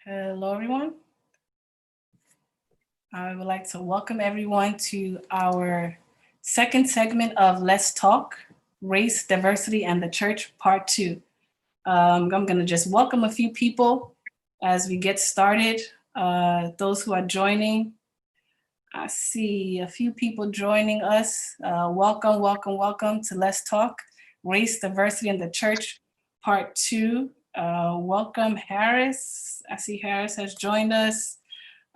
Hello, everyone. I would like to welcome everyone to our second segment of Let's Talk, Race, Diversity, and the Church, Part 2. I'm going to just welcome a few people as we get started. Those who are joining, I see a few people joining us. Welcome, welcome, welcome to Let's Talk, Race, Diversity, and the Church, Part 2. Welcome, Harris. I see Harris has joined us.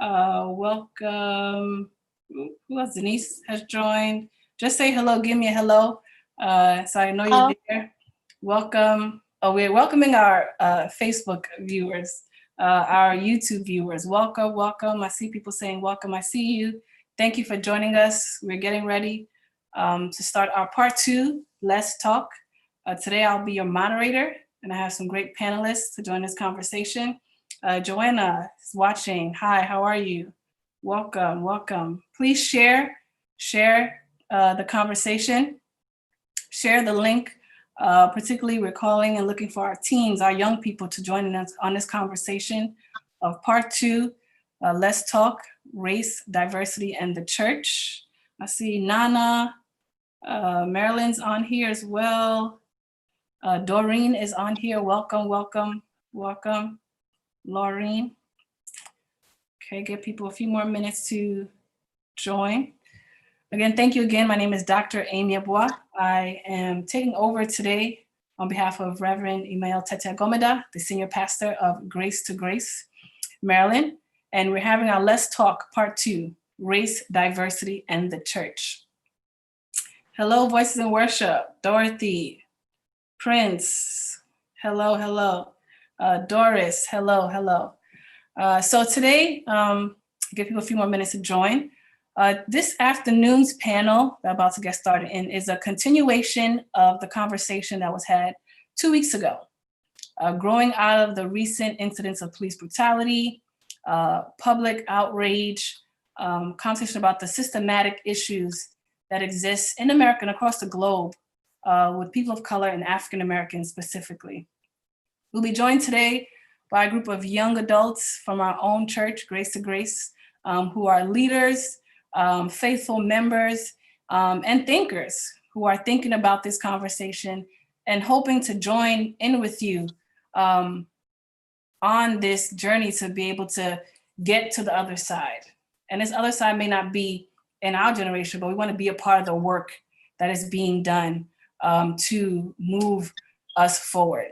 Welcome. Who else? Denise has joined. Just say hello. Give me a hello. So I know you're there. Welcome. Oh, we're welcoming our Facebook viewers, our YouTube viewers. Welcome, welcome. I see people saying welcome. I see you. Thank you for joining us. We're getting ready to start our part 2. Let's talk. Today I'll be your moderator, and I have some great panelists to join this conversation. Joanna is watching. Hi, how are you? Welcome, welcome. Please share the conversation. Share the link. Particularly, we're calling and looking for our teens, our young people, to join us on this conversation of part 2. Let's talk race, diversity, and the church. I see Nana, Marilyn's on here as well. Doreen is on here. Welcome, welcome, welcome. Laureen. Okay, give people a few more minutes to join. Again, thank you again. My name is Dr. Amy Abua. I am taking over today on behalf of Reverend Email Tete Gomeda, the senior pastor of Grace to Grace, Maryland. And we're having our Let's Talk Part 2, Race, Diversity, and the Church. Hello, Voices in Worship. Dorothy, Prince, hello, hello. Doris, hello, hello. So today, give people a few more minutes to join. This afternoon's panel that I'm about to get started in is a continuation of the conversation that was had 2 weeks ago. Growing out of the recent incidents of police brutality, public outrage, conversation about the systematic issues that exist in America and across the globe with people of color and African Americans specifically. We'll be joined today by a group of young adults from our own church, Grace to Grace, who are leaders, faithful members, and thinkers who are thinking about this conversation and hoping to join in with you on this journey to be able to get to the other side. And this other side may not be in our generation, but we want to be a part of the work that is being done to move us forward.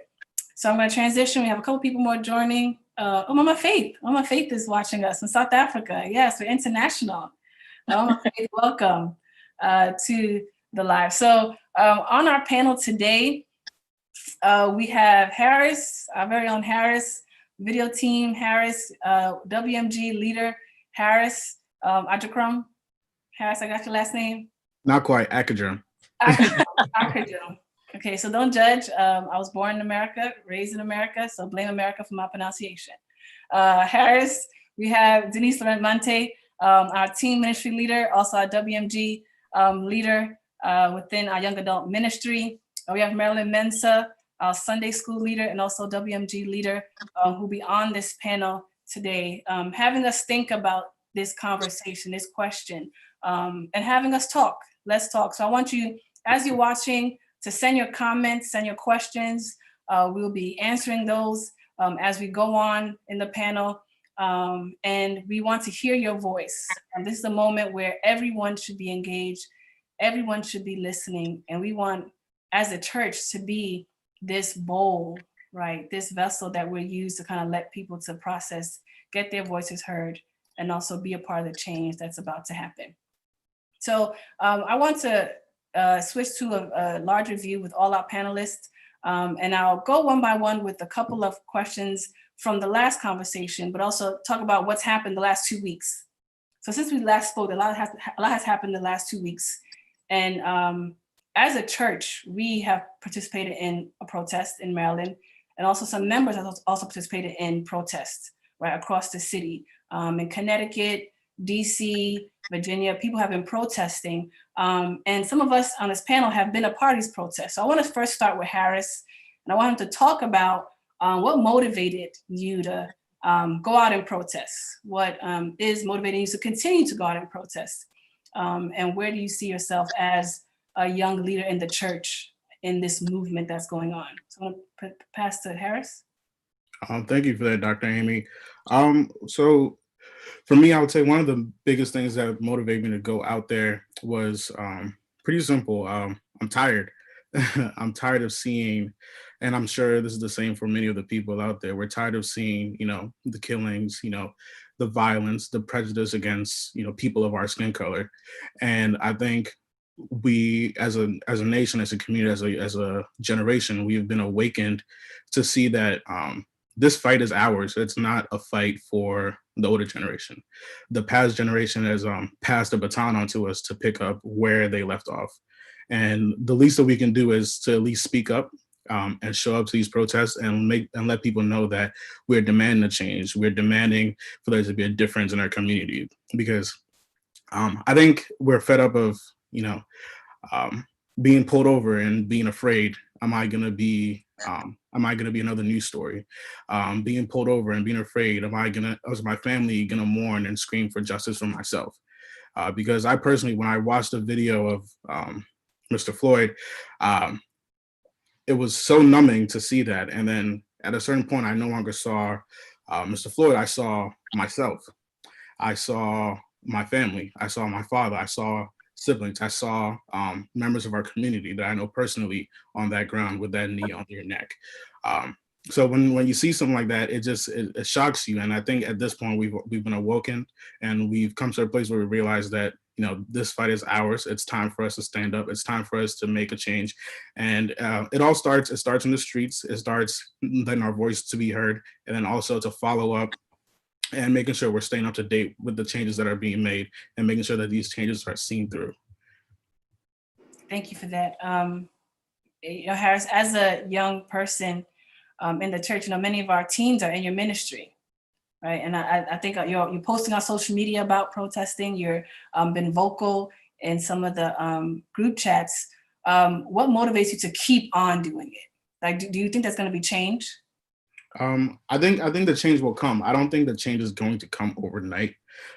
So I'm going to transition. We have a couple people more joining. Mama Faith. Mama Faith is watching us in South Africa. Yes, we're international. Mama Faith, welcome to the live. So on our panel today, we have Harris, our very own Harris, video team Harris, WMG leader Harris, Ajikram. Harris, I got your last name? Not quite, Akadram. Akadram. Okay, so don't judge. I was born in America, raised in America, so blame America for my pronunciation. Harris, we have Denise Laurent-Monte, our teen ministry leader, also our WMG leader within our young adult ministry. We have Marilyn Mensa, our Sunday school leader, and also WMG leader, who will be on this panel today, having us think about this conversation, this question, and having us talk. Let's talk. So I want you, as you're watching, to send your comments, send your questions. We'll be answering those as we go on in the panel. And we want to hear your voice. And this is a moment where everyone should be engaged. Everyone should be listening. And we want, as a church, to be this bowl, right? This vessel that we use to kind of let people to process, get their voices heard, and also be a part of the change that's about to happen. So I want to switch to a larger view with all our panelists. And I'll go one by one with a couple of questions from the last conversation, but also talk about what's happened the last 2 weeks. So since we last spoke, a lot has happened the last 2 weeks. And as a church, we have participated in a protest in Maryland, and also some members have also participated in protests right across the city. In Connecticut, DC, Virginia, people have been protesting. And some of us on this panel have been a part of these protests. So I want to first start with Harris, and I want him to talk about what motivated you to go out and protest? What is motivating you to continue to go out and protest? And where do you see yourself as a young leader in the church in this movement that's going on? So I'm going to pass to Harris. Thank you for that, Dr. Amy. So for me, I would say one of the biggest things that motivated me to go out there was pretty simple. I'm tired. I'm tired of seeing, and I'm sure this is the same for many of the people out there. We're tired of seeing, the killings, the violence, the prejudice against, people of our skin color. And I think we, as a nation, as a community, as a generation, we have been awakened to see that this fight is ours. It's not a fight for the older generation. The past generation has passed the baton on to us to pick up where they left off. And the least that we can do is to at least speak up and show up to these protests and let people know that we're demanding a change. We're demanding for there to be a difference in our community, because I think we're fed up of, being pulled over and being afraid. Am I gonna be another news story? Being pulled over and being afraid. Is my family gonna mourn and scream for justice for myself? Because I personally, when I watched the video of Mr. Floyd, it was so numbing to see that. And then at a certain point, I no longer saw Mr. Floyd. I saw myself. I saw my family. I saw my father. I saw siblings. I saw members of our community that I know personally on that ground with that knee on their neck. So when you see something like that, it shocks you. And I think at this point we've been awoken, and we've come to a place where we realize that this fight is ours. It's time for us to stand up. It's time for us to make a change. And it starts in the streets. It starts letting our voice to be heard, and then also to follow up and making sure we're staying up to date with the changes that are being made, and making sure that these changes are seen through. Thank you for that. Harris, as a young person in the church, many of our teens are in your ministry, right? And I think you're posting on social media about protesting. You're been vocal in some of the group chats. What motivates you to keep on doing it? Like, do you think that's going to be change? I think the change will come. I don't think the change is going to come overnight,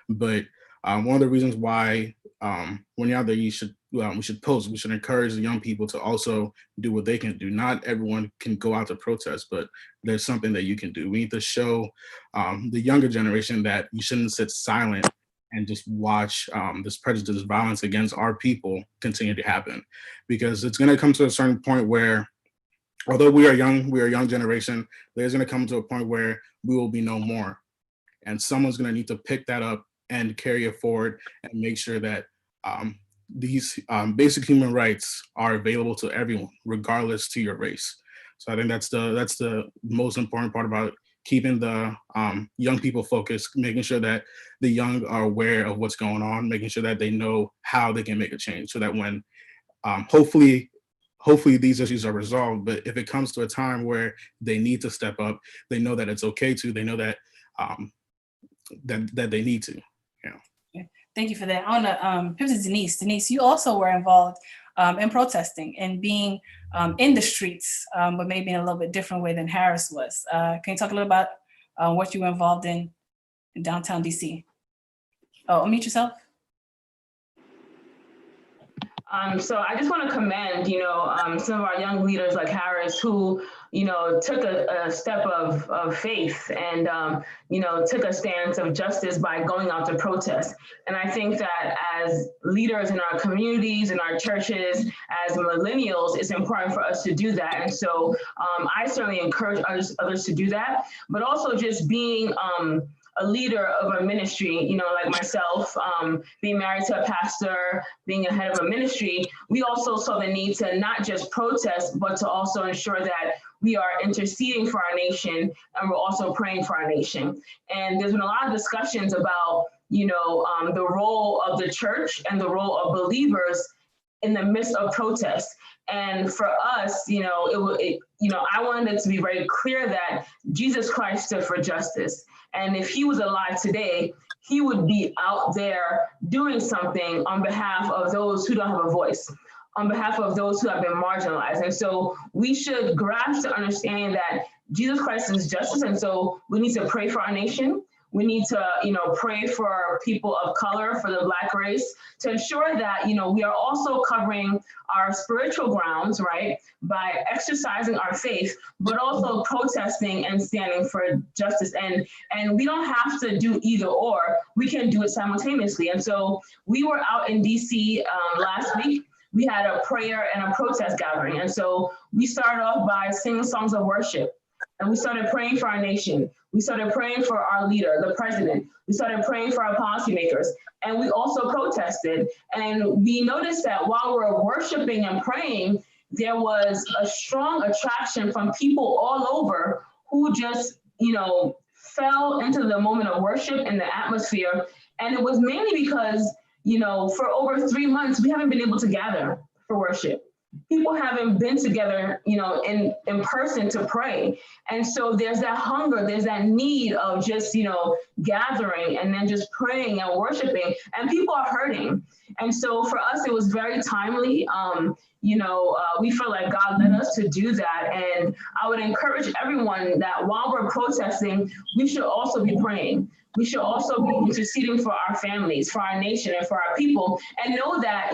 but one of the reasons why when you're out there, we should post. We should encourage the young people to also do what they can do. Not everyone can go out to protest, but there's something that you can do. We need to show the younger generation that you shouldn't sit silent and just watch this prejudice, violence against our people continue to happen, because it's going to come to a certain point where, although we are a young generation, there's going to come to a point where we will be no more. And someone's going to need to pick that up and carry it forward and make sure that these basic human rights are available to everyone, regardless to your race. So I think that's the most important part about keeping the young people focused, making sure that the young are aware of what's going on, making sure that they know how they can make a change, so that when hopefully these issues are resolved. But if it comes to a time where they need to step up, they know that it's okay to. They know that that they need to. Yeah. Thank you for that. I want to pivot to Denise. Denise, you also were involved in protesting and being in the streets, but maybe in a little bit different way than Harris was. Can you talk a little about what you were involved in downtown DC? Oh, unmute yourself. So I just want to commend, some of our young leaders like Harris, who, took a step of faith and, took a stance of justice by going out to protest. And I think that as leaders in our communities, in our churches, as millennials, it's important for us to do that. And so I certainly encourage others to do that, but also just being a leader of a ministry, like myself, being married to a pastor, being a head of a ministry, we also saw the need to not just protest, but to also ensure that we are interceding for our nation, and we're also praying for our nation. And there's been a lot of discussions about, the role of the church and the role of believers in the midst of protests. And for us, I wanted it to be very clear that Jesus Christ stood for justice. And if he was alive today, he would be out there doing something on behalf of those who don't have a voice, on behalf of those who have been marginalized. And so we should grasp the understanding that Jesus Christ is justice. And so we need to pray for our nation. We need to, pray for people of color, for the Black race, to ensure that, we are also covering our spiritual grounds, right, by exercising our faith, but also protesting and standing for justice. And we don't have to do either or. We can do it simultaneously. And so we were out in DC last week. We had a prayer and a protest gathering. And so we started off by singing songs of worship. And we started praying for our nation. We started praying for our leader, the president. We started praying for our policymakers. And we also protested. And we noticed that while we were worshiping and praying, there was a strong attraction from people all over who just, fell into the moment of worship and the atmosphere. And it was mainly because, for over 3 months, we haven't been able to gather for worship. People haven't been together, in person to pray. And so there's that hunger, there's that need of just, gathering and then just praying and worshiping, and people are hurting. And so for us, it was very timely. We feel like God led us to do that. And I would encourage everyone that while we're protesting, we should also be praying. We should also be interceding for our families, for our nation, and for our people, and know that,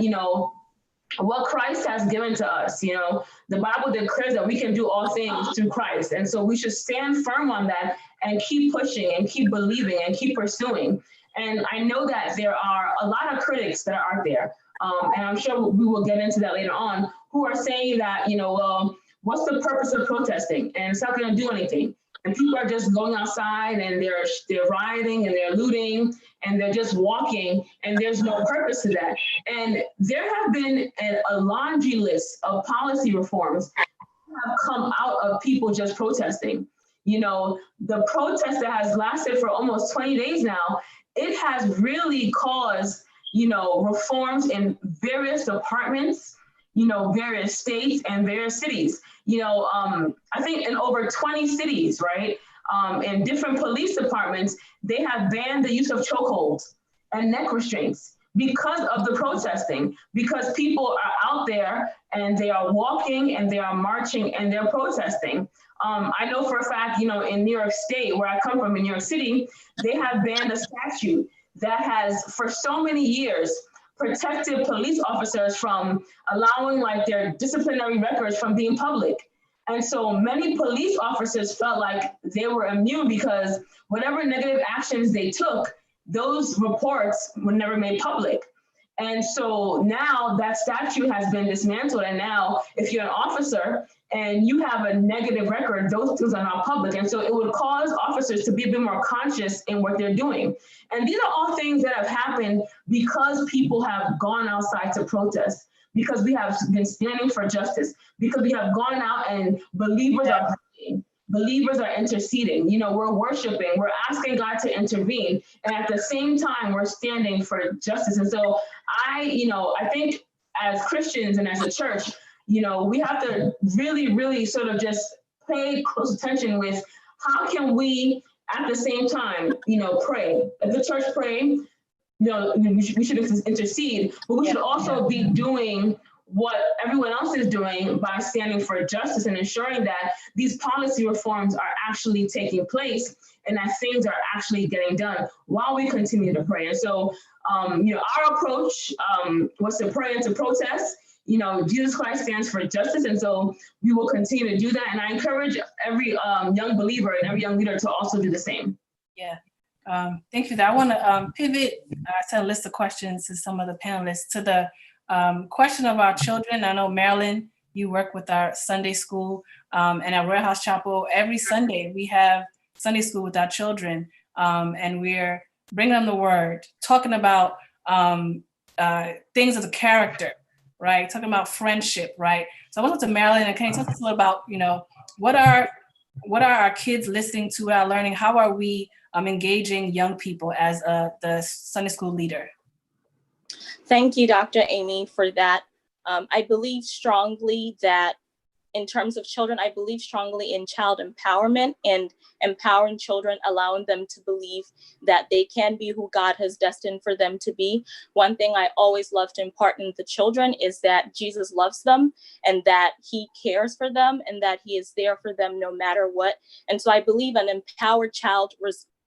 what Christ has given to us. The Bible declares that we can do all things through Christ. And so we should stand firm on that and keep pushing and keep believing and keep pursuing. And I know that there are a lot of critics that are out there, and I'm sure we will get into that later on, who are saying that, well, what's the purpose of protesting? And it's not going to do anything. And people are just going outside and they're rioting and they're looting and they're just walking, and there's no purpose to that. And there have been a laundry list of policy reforms that have come out of people just protesting. The protest that has lasted for almost 20 days now, it has really caused, reforms in various departments, various states and various cities. I think in over 20 cities, right, in different police departments, they have banned the use of chokeholds and neck restraints because of the protesting, because people are out there and they are walking and they are marching and they're protesting. I know for a fact, in New York State, where I come from in New York City, they have banned a statute that has for so many years protected police officers from allowing their disciplinary records from being public. And so many police officers felt like they were immune because whatever negative actions they took, those reports were never made public. And so now that statute has been dismantled. And now if you're an officer and you have a negative record, those things are not public. And so it would cause officers to be a bit more conscious in what they're doing. And these are all things that have happened because people have gone outside to protest, because we have been standing for justice, because we have gone out and believers are praying, believers are interceding, we're worshiping, we're asking God to intervene. And at the same time, we're standing for justice. And so I think as Christians and as a church, we have to really, really sort of just pay close attention with how can we at the same time, pray. If the church pray, we should intercede, but we should also be doing what everyone else is doing by standing for justice and ensuring that these policy reforms are actually taking place and that things are actually getting done while we continue to pray. And so, our approach was to pray and to protest. Jesus Christ stands for justice, and so we will continue to do that. And I encourage every young believer and every young leader to also do the same. Yeah. Thank you for that. I want to pivot to a list of questions to some of the panelists to the question of our children. I know, Marilyn, you work with our Sunday school, and at Royal House Chapel, every Sunday we have Sunday school with our children, and we're bringing them the word, talking about things of the character, right? Talking about friendship, right? So I want to talk to Marilyn, and can you talk to us a little about, what are our kids listening to, our learning? How are we engaging young people as the Sunday school leader? Thank you, Dr. Amy, for that. I believe strongly that in terms of children, I believe strongly in child empowerment and empowering children, allowing them to believe that they can be who God has destined for them to be. One thing I always love to impart into children is that Jesus loves them and that he cares for them and that he is there for them no matter what. And so I believe an empowered child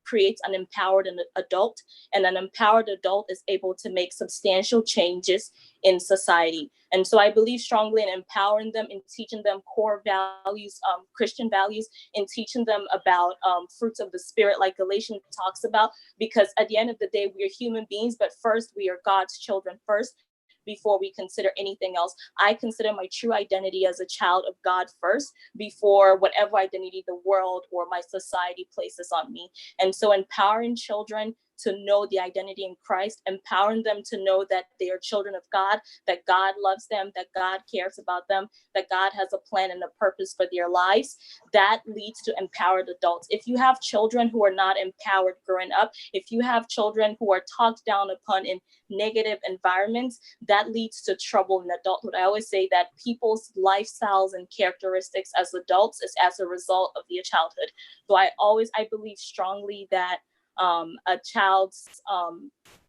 creates an empowered adult, and an empowered adult is able to make substantial changes in society. And so I believe strongly in empowering them, in teaching them core values, Christian values, in teaching them about fruits of the spirit, like Galatians talks about, because at the end of the day, we are human beings, but first we are God's children first, before we consider anything else. I consider my true identity as a child of God first, before whatever identity the world or my society places on me. And so empowering children to know the identity in Christ, empowering them to know that they are children of God, that God loves them, that God cares about them, that God has a plan and a purpose for their lives, that leads to empowered adults. If you have children who are not empowered growing up, if you have children who are talked down upon in negative environments, that leads to trouble in adulthood. I always say that people's lifestyles and characteristics as adults is as a result of their childhood. So I believe strongly that a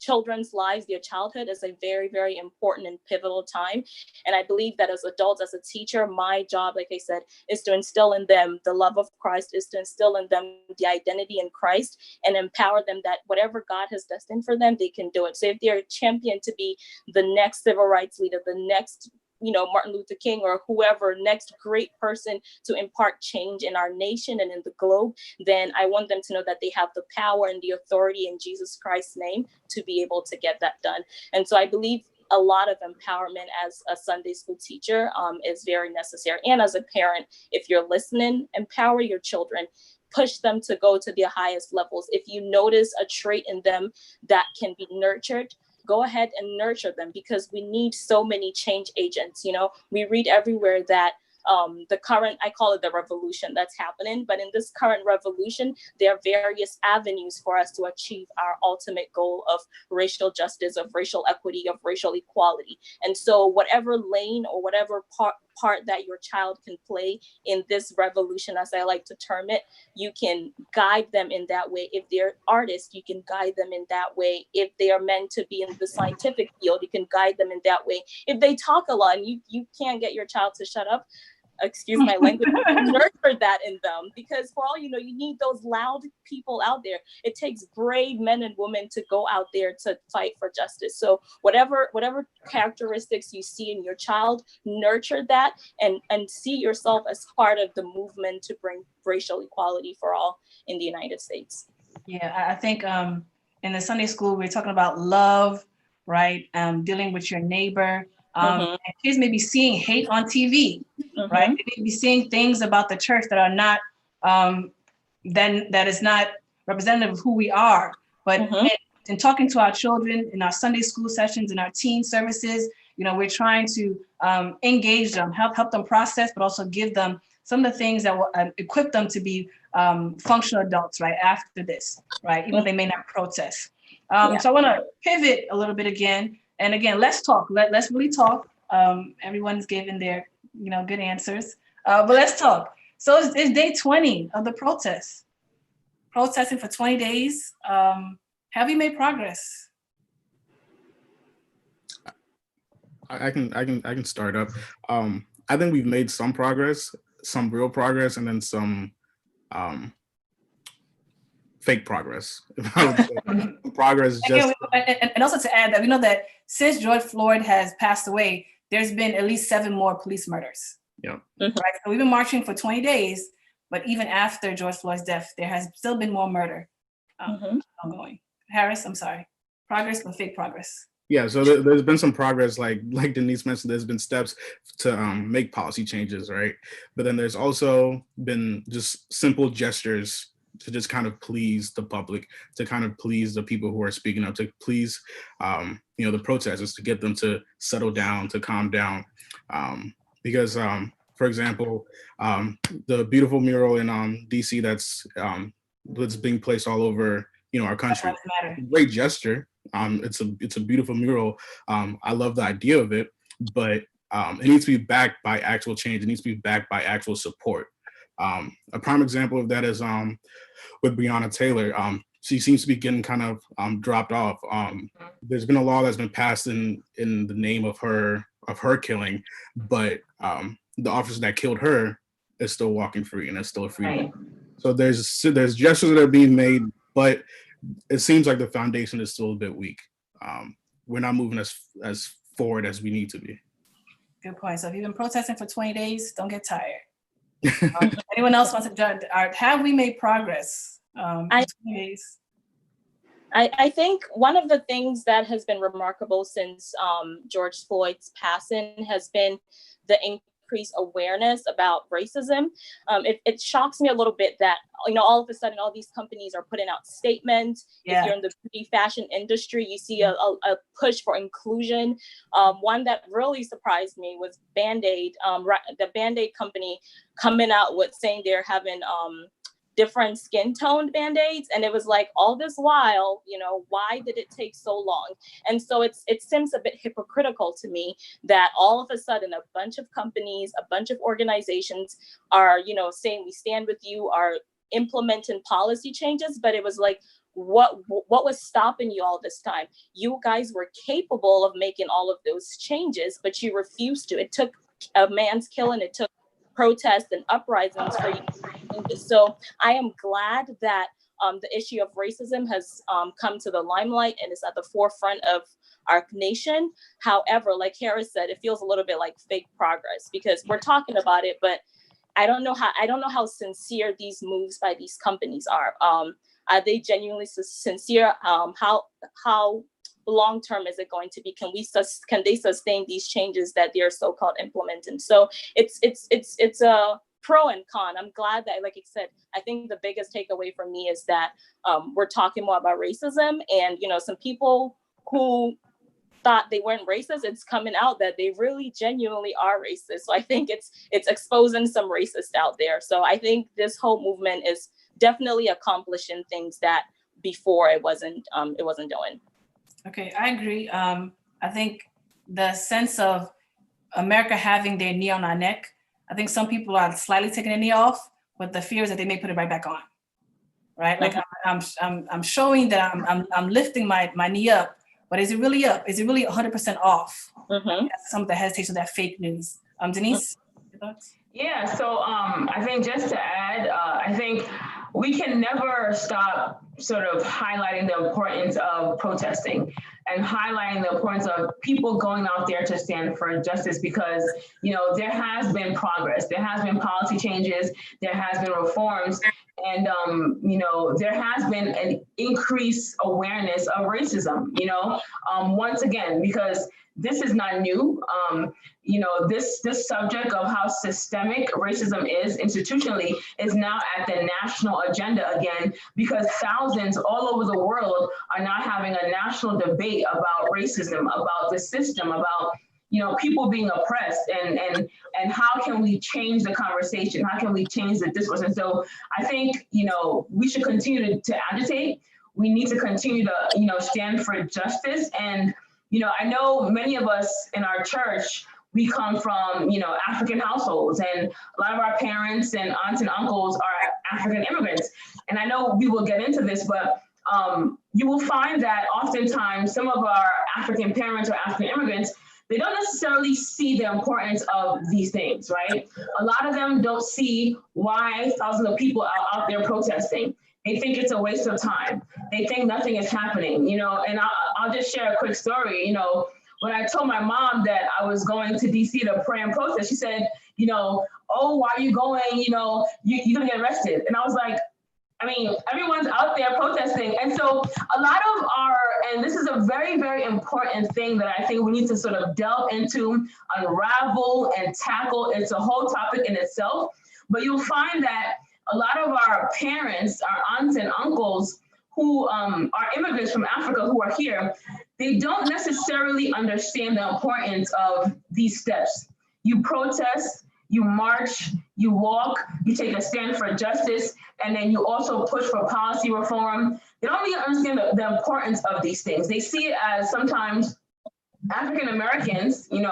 children's lives, their childhood is a very, very important and pivotal time. And I believe that as adults, as a teacher, my job, like I said, is to instill in them the love of Christ, is to instill in them the identity in Christ and empower them that whatever God has destined for them, they can do it. So if they're a champion to be the next civil rights leader, the next Martin Luther King or whoever, next great person to impart change in our nation and in the globe, then I want them to know that they have the power and the authority in Jesus Christ's name to be able to get that done. And so I believe a lot of empowerment as a Sunday school teacher is very necessary. And as a parent, if you're listening, empower your children. Push them to go to their highest levels. If you notice a trait in them that can be nurtured, go ahead and nurture them, because we need so many change agents. We read everywhere that the current, I call it the revolution that's happening, but in this current revolution, there are various avenues for us to achieve our ultimate goal of racial justice, of racial equity, of racial equality. And so whatever lane or whatever part that your child can play in this revolution, as I like to term it, you can guide them in that way. If they're artists, you can guide them in that way. If they are meant to be in the scientific field, you can guide them in that way. If they talk a lot and you can't get your child to shut up, excuse my language, nurture that in them, because for all you know, you need those loud people out there. It takes brave men and women to go out there to fight for justice. So whatever characteristics you see in your child, nurture that and see yourself as part of the movement to bring racial equality for all in the United States. Yeah, I think in the Sunday school, we're talking about love, right? Dealing with your neighbor. And kids may be seeing hate on TV, right? They may be seeing things about the church that are not, that is not representative of who we are. But in talking to our children in our Sunday school sessions, in our teen services, we're trying to engage them, help them process, but also give them some of the things that will equip them to be functional adults, right, after this, right? Even if they may not protest. So I want to pivot a little bit again. And again, let's talk. Let's really talk. Everyone's given their, good answers. But let's talk. So it's day 20 of the protest. Protesting for 20 days. Have you made progress? I can start up. I think we've made some progress, some real progress, and then some fake progress. Progress just and also to add that we know that since George Floyd has passed away, there's been at least 7 more police murders. Yeah. Right. So we've been marching for 20 days, but even after George Floyd's death, there has still been more murder ongoing. Harris, I'm sorry. Progress, but fake progress. Yeah, so there's been some progress, like Denise mentioned, there's been steps to make policy changes, right? But then there's also been just simple gestures to just kind of please the public, to kind of please the people who are speaking up, to please, the protesters, to get them to settle down, to calm down. Because, for example, the beautiful mural in DC that's being placed all over, our country, great gesture. It's a beautiful mural. I love the idea of it, but it needs to be backed by actual change. It needs to be backed by actual support. A prime example of that is with Breonna Taylor. She seems to be getting kind of dropped off. There's been a law that's been passed in the name of her killing, but the officer that killed her is still walking free and is still free. Right. So there's gestures that are being made, but it seems like the foundation is still a bit weak. We're not moving as forward as we need to be. Good point. So if you've been protesting for 20 days, don't get tired. Anyone else wants to judge? Have we made progress? 20 days. I think one of the things that has been remarkable since George Floyd's passing has been the increased awareness about racism. It shocks me a little bit that, all of a sudden all these companies are putting out statements. Yeah. If you're in the beauty fashion industry, you see a push for inclusion. One that really surprised me was Band-Aid, the Band-Aid company coming out with saying they're having different skin toned Band-Aids. And it was like, all this while, why did it take so long? And so it seems a bit hypocritical to me that all of a sudden a bunch of companies, a bunch of organizations are, saying we stand with you, are implementing policy changes. But it was like, what was stopping you all this time? You guys were capable of making all of those changes, but you refused to. It took a man's killing, it took protests and uprisings for you. So I am glad that the issue of racism has come to the limelight and is at the forefront of our nation. However, like Harris said, it feels a little bit like fake progress because we're talking about it, but I don't know how sincere these moves by these companies are. Are they genuinely sincere? How long term is it going to be? Can they sustain these changes that they're so-called implementing? So it's a pro and con. I'm glad that, like I said, I think the biggest takeaway for me is that we're talking more about racism, and some people who thought they weren't racist, it's coming out that they really genuinely are racist. So I think it's exposing some racists out there. So I think this whole movement is definitely accomplishing things that before it wasn't doing. Okay, I agree. I think the sense of America having their knee on our neck, I think some people are slightly taking a knee off, but the fear is that they may put it right back on, right? Like I'm showing that I'm lifting my knee up, but is it really up? Is it really 100% off? Mm-hmm. That's some of the hesitation, that fake news. Denise, your thoughts? Yeah, so I think just to add, I think we can never stop sort of highlighting the importance of protesting and highlighting the importance of people going out there to stand for justice, because, there has been progress, there has been policy changes, there has been reforms, and, there has been an increased awareness of racism, once again, because this is not new. This subject of how systemic racism is institutionally is now at the national agenda again, because thousands all over the world are now having a national debate about racism, about the system, about people being oppressed, and how can we change the conversation? How can we change the discourse? And so I think we should continue to agitate. We need to continue to stand for justice. And I know many of us in our church, we come from, African households, and a lot of our parents and aunts and uncles are African immigrants. And I know we will get into this, but you will find that oftentimes some of our African parents or African immigrants, they don't necessarily see the importance of these things, right? A lot of them don't see why thousands of people are out there protesting. They think it's a waste of time. They think nothing is happening, and I'll just share a quick story. When I told my mom that I was going to DC to pray and protest, she said, oh, why are you going? You're gonna get arrested. And I was like, everyone's out there protesting. And so a lot of and this is a very, very important thing that I think we need to sort of delve into, unravel and tackle. It's a whole topic in itself, but you'll find that a lot of our parents, our aunts and uncles who are immigrants from Africa who are here, they don't necessarily understand the importance of these steps. You protest, you march, you walk, you take a stand for justice, and then you also push for policy reform. They don't really understand the importance of these things. They see it as sometimes African Americans, being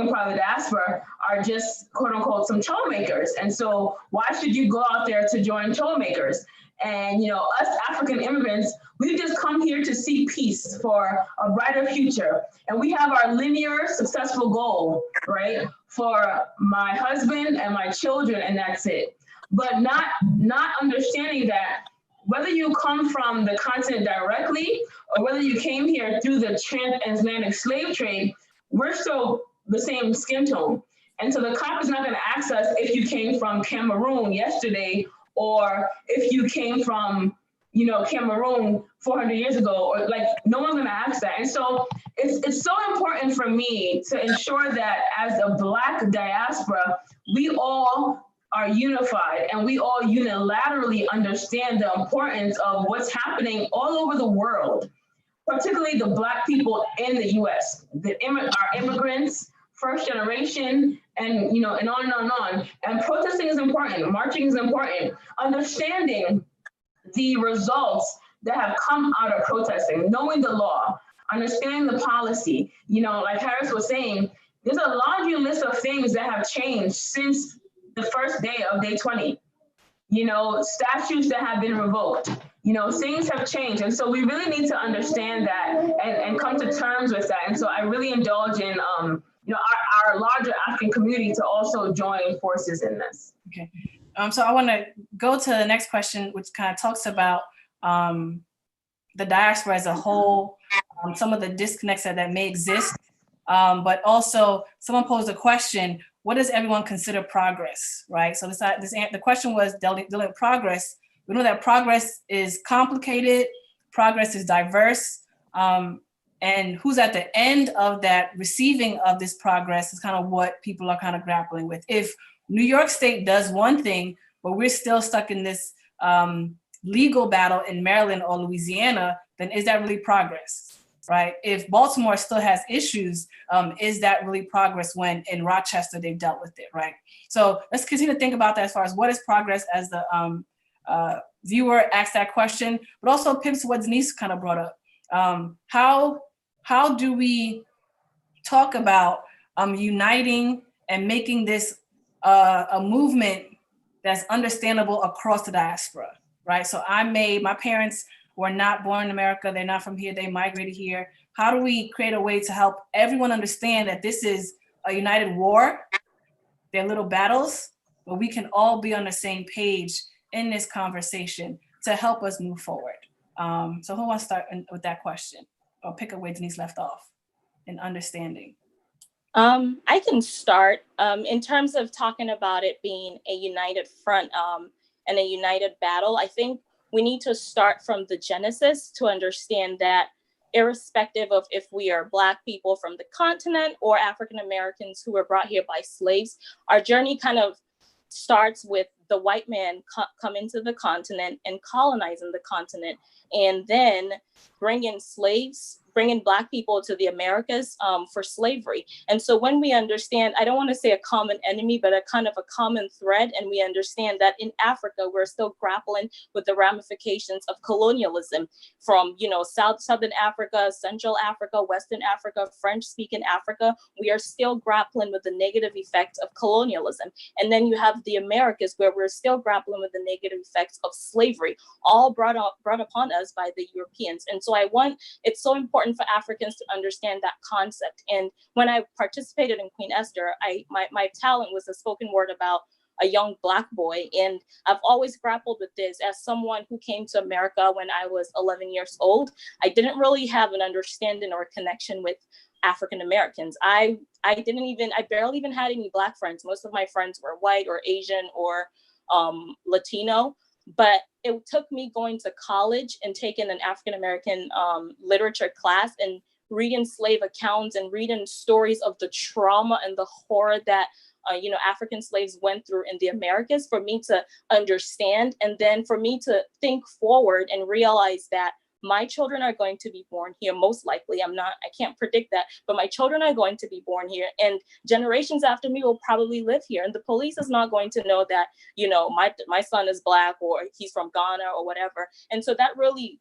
part of the diaspora, are just quote unquote some troublemakers. And so why should you go out there to join troublemakers? And us African immigrants, we've just come here to seek peace for a brighter future. And we have our linear successful goal, right? For my husband and my children, and that's it. But not understanding that whether you come from the continent directly or whether you came here through the transatlantic slave trade, we're still the same skin tone. And so the cop is not going to ask us if you came from Cameroon yesterday, or if you came from, Cameroon 400 years ago, or like, no one's going to ask that. And so it's so important for me to ensure that as a Black diaspora, we all are unified and we all unilaterally understand the importance of what's happening all over the world, particularly the Black people in the US, our immigrants, first generation, and and on and on and on. And protesting is important, marching is important, understanding the results that have come out of protesting, knowing the law, understanding the policy. Like Harris was saying, there's a laundry list of things that have changed since the first day of day 20. Statutes that have been revoked, things have changed. And so we really need to understand that and come to terms with that. And so I really indulge in, our larger African community to also join forces in this. Okay. So I want to go to the next question, which kind of talks about the diaspora as a whole, some of the disconnects that may exist, but also someone posed a question: what does everyone consider progress, right? So the question was dealing with progress. We know that progress is complicated, progress is diverse, and who's at the end of that receiving of this progress is kind of what people are kind of grappling with. If New York State does one thing, but we're still stuck in this legal battle in Maryland or Louisiana, then is that really progress? Right? If Baltimore still has issues, is that really progress when in Rochester they've dealt with it, right? So let's continue to think about that as far as what is progress as the viewer asked that question, but also pivots to what Denise kind of brought up. How do we talk about uniting and making this a movement that's understandable across the diaspora, right? So my parents were not born in America. They're not from here. They migrated here. How do we create a way to help everyone understand that this is a united war? They're little battles, but we can all be on the same page in this conversation to help us move forward. So who wants to start with that question or pick up where Denise left off in understanding? I can start in terms of talking about it being a united front and a united battle. I think we need to start from the genesis to understand that irrespective of if we are Black people from the continent or African Americans who were brought here by slaves, our journey kind of starts with the white man coming to the continent and colonizing the continent, and then bringing Black people to the Americas for slavery. And so when we understand, I don't want to say a common enemy, but a kind of a common thread, and we understand that in Africa, we're still grappling with the ramifications of colonialism from, Southern Africa, Central Africa, Western Africa, French-speaking Africa. We are still grappling with the negative effects of colonialism. And then you have the Americas, where we're still grappling with the negative effects of slavery, all brought upon us by the Europeans. And so it's so important for Africans to understand that concept. And when I participated in Queen Esther, my talent was a spoken word about a young Black boy. And I've always grappled with this as someone who came to America when I was 11 years old. I didn't really have an understanding or connection with African Americans. I barely even had any Black friends. Most of my friends were white or Asian or Latino. But it took me going to college and taking an African American literature class and reading slave accounts and reading stories of the trauma and the horror that African slaves went through in the Americas, for me to understand, and then for me to think forward and realize that my children are going to be born here, most likely. I can't predict that, but my children are going to be born here, and generations after me will probably live here. And the police is not going to know that, my son is Black or he's from Ghana or whatever. And so that really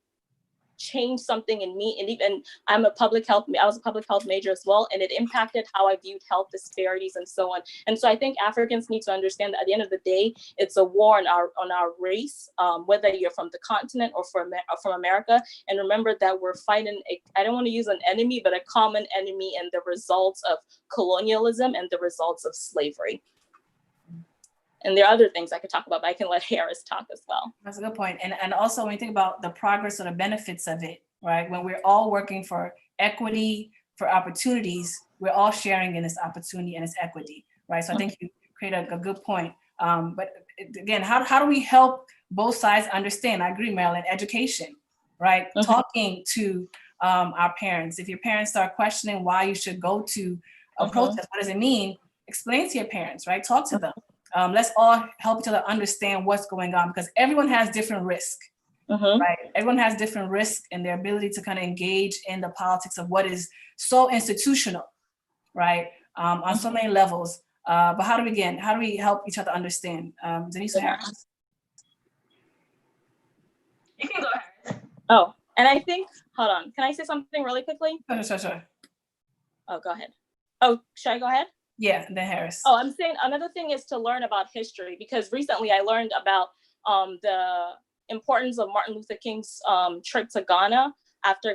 changed something in me. And even I was a public health major as well, and it impacted how I viewed health disparities and so on. And so I think Africans need to understand that at the end of the day, it's a war on our race, whether you're from the continent or from America. And remember that we're fighting, I don't want to use an enemy, but a common enemy, and the results of colonialism and the results of slavery. And there are other things I could talk about, but I can let Harris talk as well. That's a good point. And also when you think about the progress or the benefits of it, right? When we're all working for equity, for opportunities, we're all sharing in this opportunity and this equity, right? So I think you create a good point. But again, how do we help both sides understand? I agree, Marilyn, education, right? Talking to our parents. If your parents start questioning why you should go to a protest, what does it mean? Explain to your parents, right? Talk to them. Let's all help each other understand what's going on, because everyone has different risk, right? Everyone has different risk in their ability to kind of engage in the politics of what is so institutional, right? On so many levels. But how do we begin? How do we help each other understand? Denise or Harris? You can go ahead. Oh, and I think, hold on. Can I say something really quickly? Sure. Oh, go ahead. Oh, should I go ahead? Yeah, the Harris. Oh, I'm saying another thing is to learn about history, because recently I learned about the importance of Martin Luther King's trip to Ghana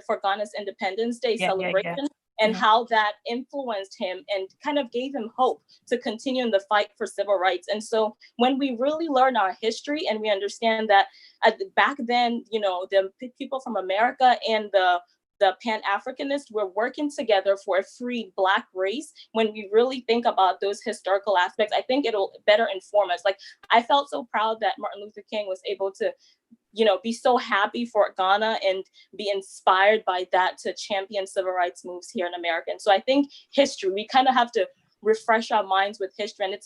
for Ghana's Independence Day celebration, and how that influenced him and kind of gave him hope to continue in the fight for civil rights. And so when we really learn our history and we understand that back then, the people from America and the Pan-Africanists were working together for a free Black race. When we really think about those historical aspects, I think it'll better inform us. Like, I felt so proud that Martin Luther King was able to, be so happy for Ghana and be inspired by that to champion civil rights moves here in America. And so I think history, we kind of have to refresh our minds with history. And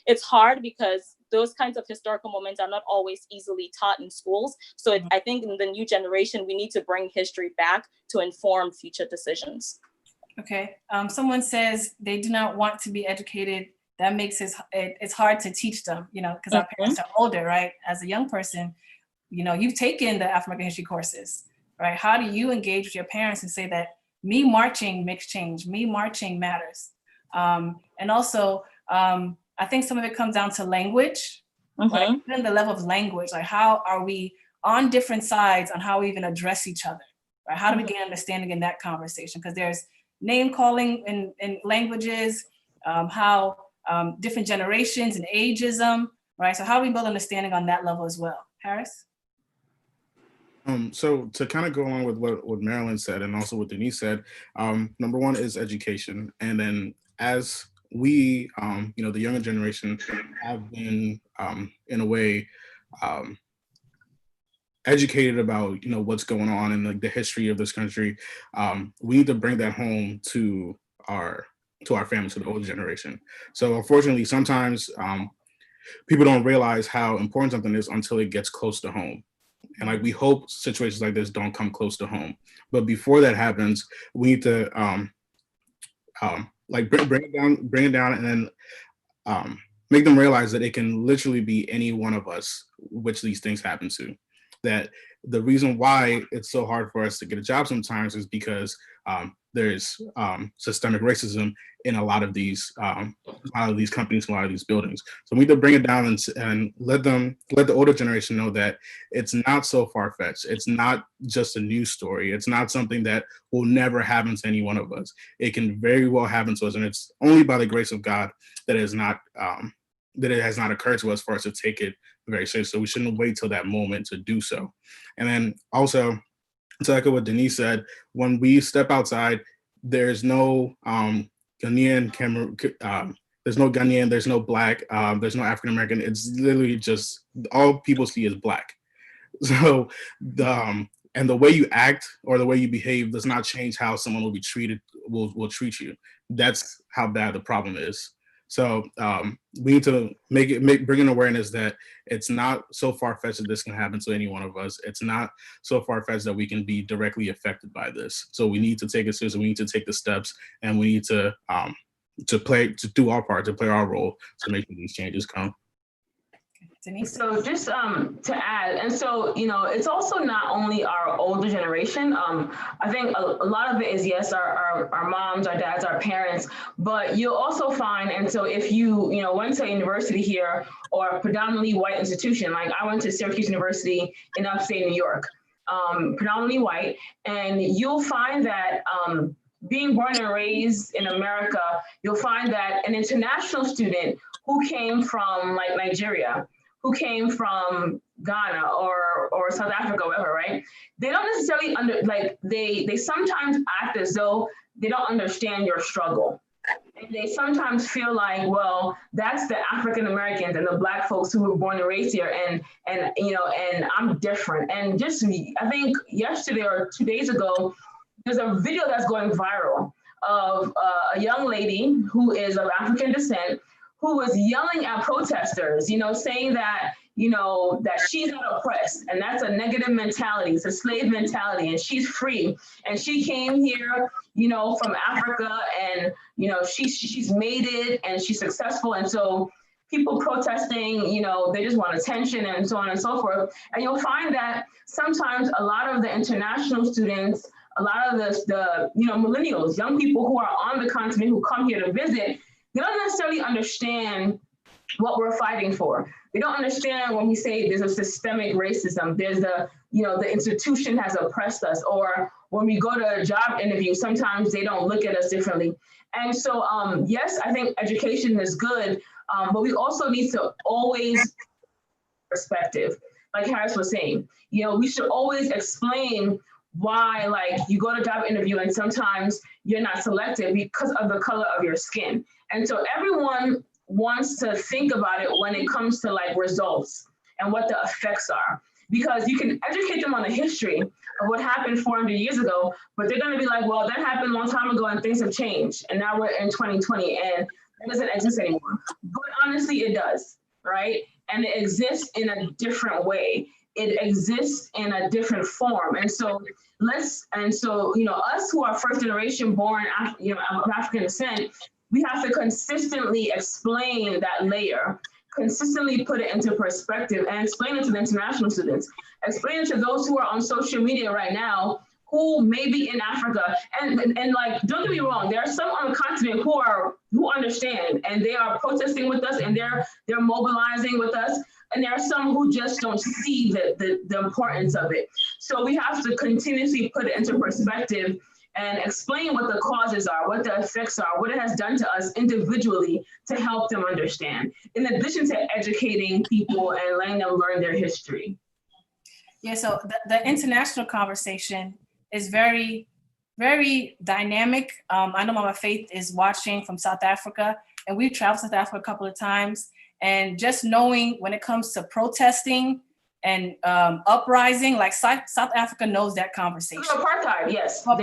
it's hard because those kinds of historical moments are not always easily taught in schools. So I think in the new generation, we need to bring history back to inform future decisions. Okay. Someone says they do not want to be educated. That makes it's hard to teach them, because our parents are older, right? As a young person, you've taken the African history courses, right? How do you engage with your parents and say that me marching makes change, me marching matters? And also, I think some of it comes down to language, right? Even the level of language, like how are we on different sides on how we even address each other, right? How do we gain understanding in that conversation? Because there's name calling in languages, how different generations and ageism, right? So how do we build understanding on that level as well? Harris? So to kind of go along with what Marilyn said and also what Denise said, number one is education. And then as we, the younger generation have been, in a way, educated about, what's going on in the history of this country, we need to bring that home to our families, to the older generation. So unfortunately, sometimes people don't realize how important something is until it gets close to home. And we hope situations like this don't come close to home. But before that happens, we need to bring it down, and then make them realize that it can literally be any one of us which these things happen to. That the reason why it's so hard for us to get a job sometimes is because there's systemic racism in a lot of these companies, a lot of these buildings. So we need to bring it down and let the older generation know that it's not so far-fetched. It's not just a news story. It's not something that will never happen to any one of us. It can very well happen to us, and it's only by the grace of God that it has not occurred to us for us to take it very seriously. So we shouldn't wait till that moment to do so. And then also, to echo what Denise said, when we step outside, there's no Ghanaian, there's no Ghanaian, there's no Black, there's no African American. It's literally just all people see is Black. So and the way you act or the way you behave does not change how someone will be treated, will treat you. That's how bad the problem is. So we need to bring an awareness that it's not so far-fetched that this can happen to any one of us. It's not so far-fetched that we can be directly affected by this. So we need to take it seriously. We need to take the steps, and we need to do our part, to play our role to make sure these changes come. Denise? So just to add, and so, you know, it's also not only our older generation. I think a lot of it is, yes, our moms, our dads, our parents, but you'll also find, and so if you know, went to a university here or a predominantly white institution, like I went to Syracuse University in upstate New York, predominantly white, and you'll find that being born and raised in America, you'll find that an international student who came from like Nigeria, who came from Ghana or South Africa, whatever, right? They don't necessarily they sometimes act as though they don't understand your struggle. And they sometimes feel like, well, that's the African Americans and the Black folks who were born and raised here, and you know, and I'm different. And just I think yesterday or 2 days ago, there's a video that's going viral of a young lady who is of African descent, who was yelling at protesters, you know, saying that, you know, that she's not oppressed, and that's a negative mentality. It's a slave mentality, and she's free. And she came here, you know, from Africa, and, you know, she's made it, and she's successful. And so people protesting, you know, they just want attention and so on and so forth. And you'll find that sometimes a lot of the international students, a lot of the you know, millennials, young people who are on the continent who come here to visit, they don't necessarily understand what we're fighting for. They don't understand when we say there's a systemic racism, there's the, you know, the institution has oppressed us, or when we go to a job interview, sometimes they don't look at us differently. And so, yes, I think education is good, but we also need to always perspective, like Harris was saying, you know, we should always explain why, like, you go to job interview and sometimes you're not selected because of the color of your skin. And so everyone wants to think about it when it comes to like results and what the effects are, because you can educate them on the history of what happened 400 years ago, but they're going to be like, well, that happened a long time ago and things have changed. And now we're in 2020 and it doesn't exist anymore. But honestly, it does, right? And it exists in a different way. It exists in a different form. And so you know, us who are first generation born, you know, of African descent, we have to consistently explain that layer, consistently put it into perspective, and explain it to the international students, explain it to those who are on social media right now, who may be in Africa. And like, don't get me wrong, there are some on the continent who understand, and they are protesting with us, and they're mobilizing with us. And there are some who just don't see the importance of it. So we have to continuously put it into perspective and explain what the causes are, what the effects are, what it has done to us individually to help them understand, in addition to educating people and letting them learn their history. Yeah, so the international conversation is very, very dynamic. I know Mama Faith is watching from South Africa, and we've traveled to South Africa a couple of times. And just knowing when it comes to protesting and uprising, like South Africa knows that conversation. Apartheid, yes. So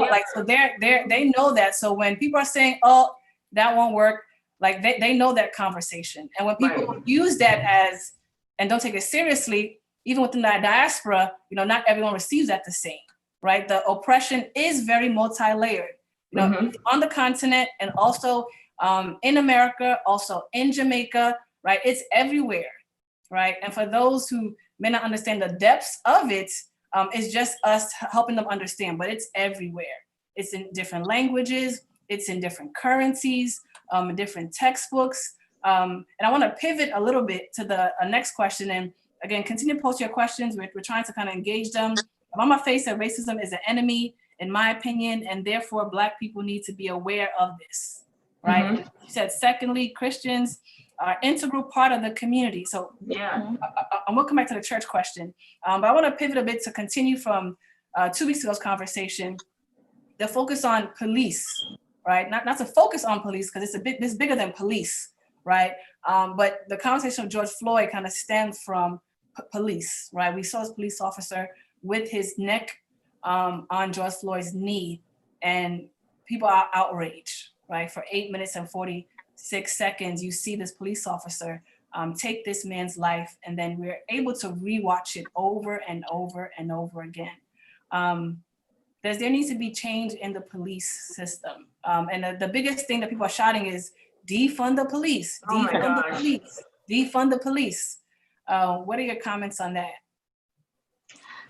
they know that. So when people are saying, "Oh, that won't work," like they know that conversation. And when people use that as and don't take it seriously, even within the diaspora, you know, not everyone receives that the same, right? The oppression is very multi-layered. You know, it's on the continent and also in America, also in Jamaica. Right, it's everywhere, right? And for those who may not understand the depths of it, it's just us helping them understand, but it's everywhere. It's in different languages, it's in different currencies, different textbooks. And I wanna pivot a little bit to the next question. And again, continue to post your questions. We're trying to kind of engage them. I'm on my face that racism is an enemy, in my opinion, and therefore Black people need to be aware of this, right? You said, secondly, Christians are integral part of the community. So yeah, and we'll come back to the church question. But I want to pivot a bit to continue from 2 weeks ago's conversation, the focus on police, right? Not to focus on police because it's bigger than police, right? But the conversation of George Floyd kind of stemmed from police, right? We saw this police officer with his neck on George Floyd's knee, and people are outraged, right? For 8 minutes and 46 seconds, you see this police officer take this man's life, and then we're able to rewatch it over and over and over again. There needs to be change in the police system. And the biggest thing that people are shouting is defund the police, defund the police, defund the police. What are your comments on that?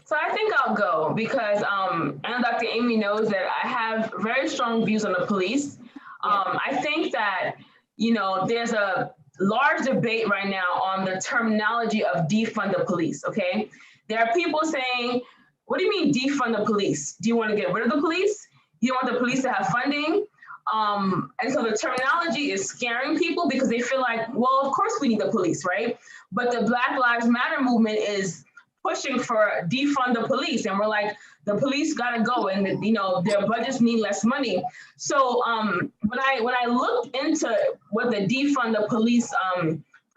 So I think I'll go because and Dr. Amy knows that I have very strong views on the police. I think that, you know, there's a large debate right now on the terminology of defund the police, okay? There are people saying, what do you mean defund the police? Do you want to get rid of the police? Do you want the police to have funding? And so the terminology is scaring people because they feel like, well, of course we need the police, right? But the Black Lives Matter movement is pushing for defund the police, and we're like, the police got to go, and you know their budgets need less money. So when I looked into what the defund the police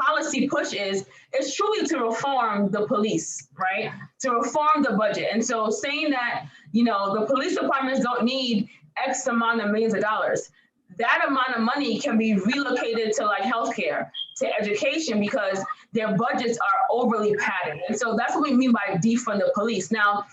policy push is, it's truly to reform the police, right? To reform the budget. And so saying that, you know, the police departments don't need X amount of millions of dollars, that amount of money can be relocated to like healthcare, to education, because their budgets are overly padded. And so that's what we mean by defund the police. Now,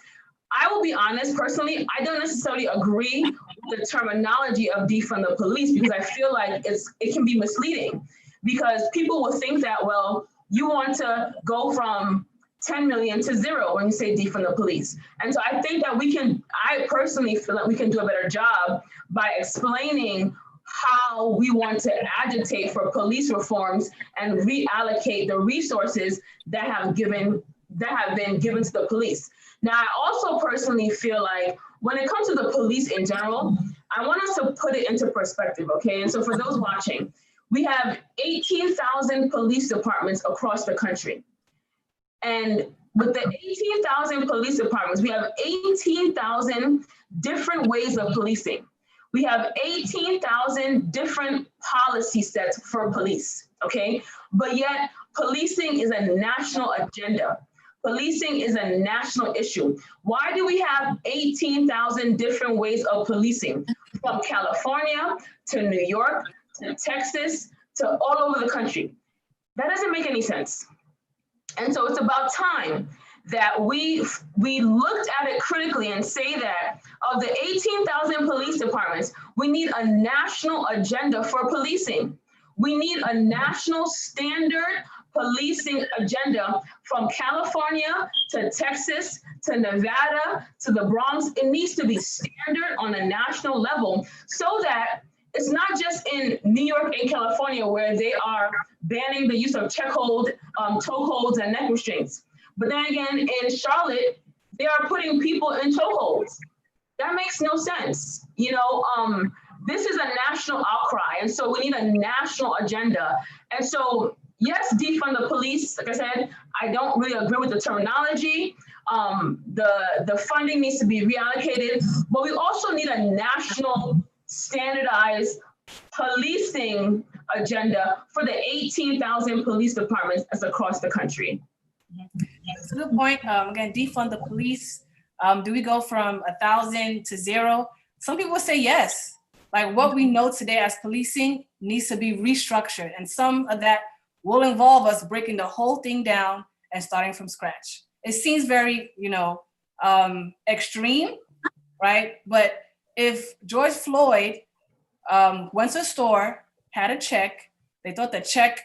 I will be honest, personally, I don't necessarily agree with the terminology of defund the police because I feel like it can be misleading, because people will think that, well, you want to go from 10 million to 0 when you say defund the police. And so I think that I personally feel that we can do a better job by explaining how we want to agitate for police reforms and reallocate the resources that have been given to the police. Now, I also personally feel like when it comes to the police in general, I want us to put it into perspective, okay? And so for those watching, we have 18,000 police departments across the country. And with the 18,000 police departments, we have 18,000 different ways of policing. We have 18,000 different policy sets for police, okay? But yet policing is a national agenda. Policing is a national issue. Why do we have 18,000 different ways of policing? From California to New York, to Texas, to all over the country. That doesn't make any sense. And so it's about time that we looked at it critically and say that of the 18,000 police departments, we need a national agenda for policing. We need a national standard policing agenda from California to Texas to Nevada to the Bronx. It needs to be standard on a national level so that it's not just in New York and California where they are banning the use of chokeholds and neck restraints. But then again, in Charlotte, they are putting people in chokeholds. That makes no sense. You know, this is a national outcry. And so we need a national agenda. And so, yes, defund the police. Like I said, I don't really agree with the terminology. The funding needs to be reallocated, but we also need a national standardized policing agenda for the 18,000 police departments that's across the country. That's a good point. Again, defund the police. Do we go from 1,000 to 0? Some people say yes. Like what we know today as policing needs to be restructured. And some of that will involve us breaking the whole thing down and starting from scratch. It seems very, you know, extreme, right? But if George Floyd went to a store, had a check, they thought the check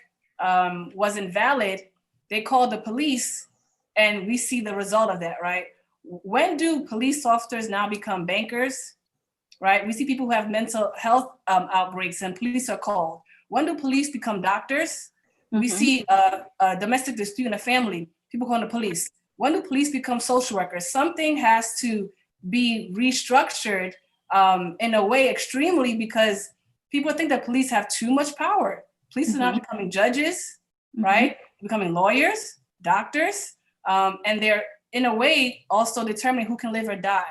wasn't valid, they called the police, and we see the result of that, right? When do police officers now become bankers, right? We see people who have mental health outbreaks and police are called. When do police become doctors? We see a domestic dispute in a family, people calling the police. When do police become social workers? Something has to be restructured in a way extremely, because people think that police have too much power. Police are now becoming judges, right? Becoming lawyers, doctors, and they're in a way also determining who can live or die,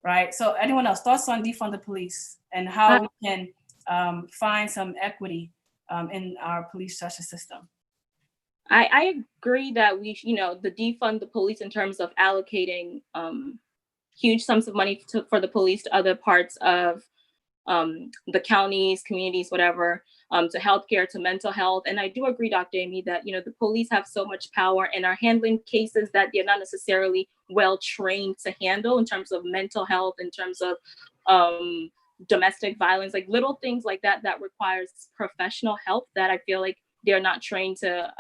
right? So anyone else, thoughts on defund the police and how we can find some equity in our police justice system? I agree that we, you know, the defund the police in terms of allocating huge sums of money for the police to other parts of the counties, communities, whatever, to healthcare, to mental health. And I do agree, Dr. Amy, that, you know, the police have so much power and are handling cases that they're not necessarily well trained to handle in terms of mental health, in terms of domestic violence, like little things like that, that requires professional help that I feel like they're not trained to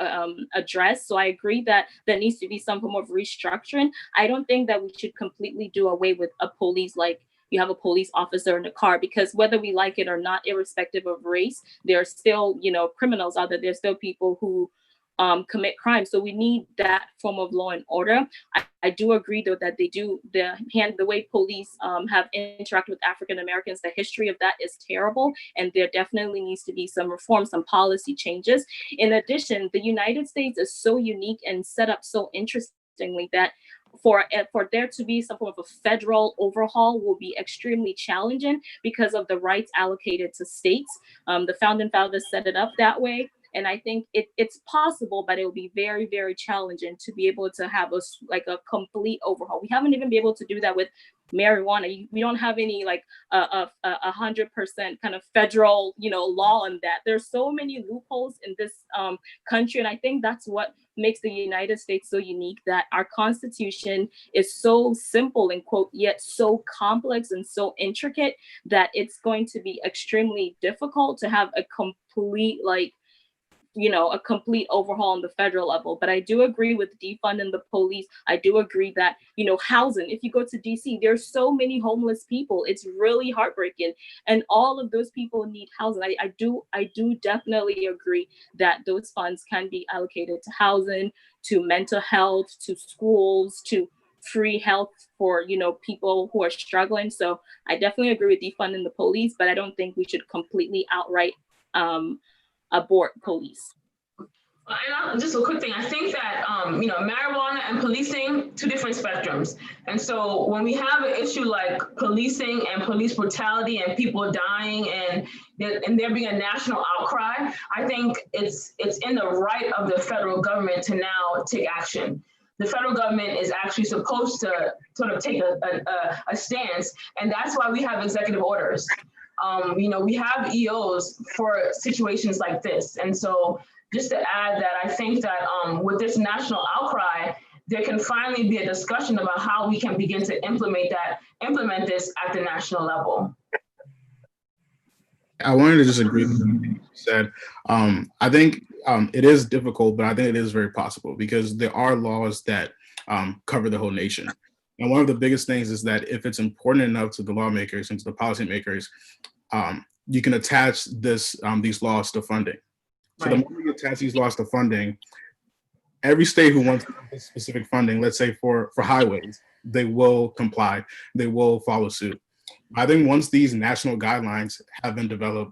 address. So I agree that there needs to be some form of restructuring. I don't think that we should completely do away with a police, like you have a police officer in the car, because whether we like it or not, irrespective of race, there are still, criminals out there. There's still people who commit crime. So we need that form of law and order. I do agree, though, that the way police have interacted with African Americans, the history of that is terrible, and there definitely needs to be some reform, some policy changes. In addition, the United States is so unique and set up so interestingly that for there to be some form of a federal overhaul will be extremely challenging because of the rights allocated to states. The founding fathers set it up that way. And I think it's possible, but it will be very, very challenging to be able to have a complete overhaul. We haven't even been able to do that with marijuana. We don't have any 100% kind of federal, law on that. There's so many loopholes in this country. And I think that's what makes the United States so unique, that our Constitution is so simple and quote, yet so complex and so intricate that it's going to be extremely difficult to have a complete a complete overhaul on the federal level. But I do agree with defunding the police. I do agree that, housing, if you go to DC, there's so many homeless people. It's really heartbreaking. And all of those people need housing. I do definitely agree that those funds can be allocated to housing, to mental health, to schools, to free health for, people who are struggling. So I definitely agree with defunding the police, but I don't think we should completely outright abort police. And just a quick thing, I think that marijuana and policing, two different spectrums. And so when we have an issue like policing and police brutality and people dying and there being a national outcry, I think it's in the right of the federal government to now take action. The federal government is actually supposed to sort of take a stance, and that's why we have executive orders. We have EOs for situations like this. And so just to add that, I think that with this national outcry, there can finally be a discussion about how we can begin to implement this at the national level. I wanted to just agree with what you said. I think it is difficult, but I think it is very possible because there are laws that cover the whole nation. And one of the biggest things is that if it's important enough to the lawmakers and to the policymakers, you can attach these laws to funding. So right. The moment you attach these laws to funding, every state who wants this specific funding, let's say for highways, they will comply, they will follow suit. I think once these national guidelines have been developed,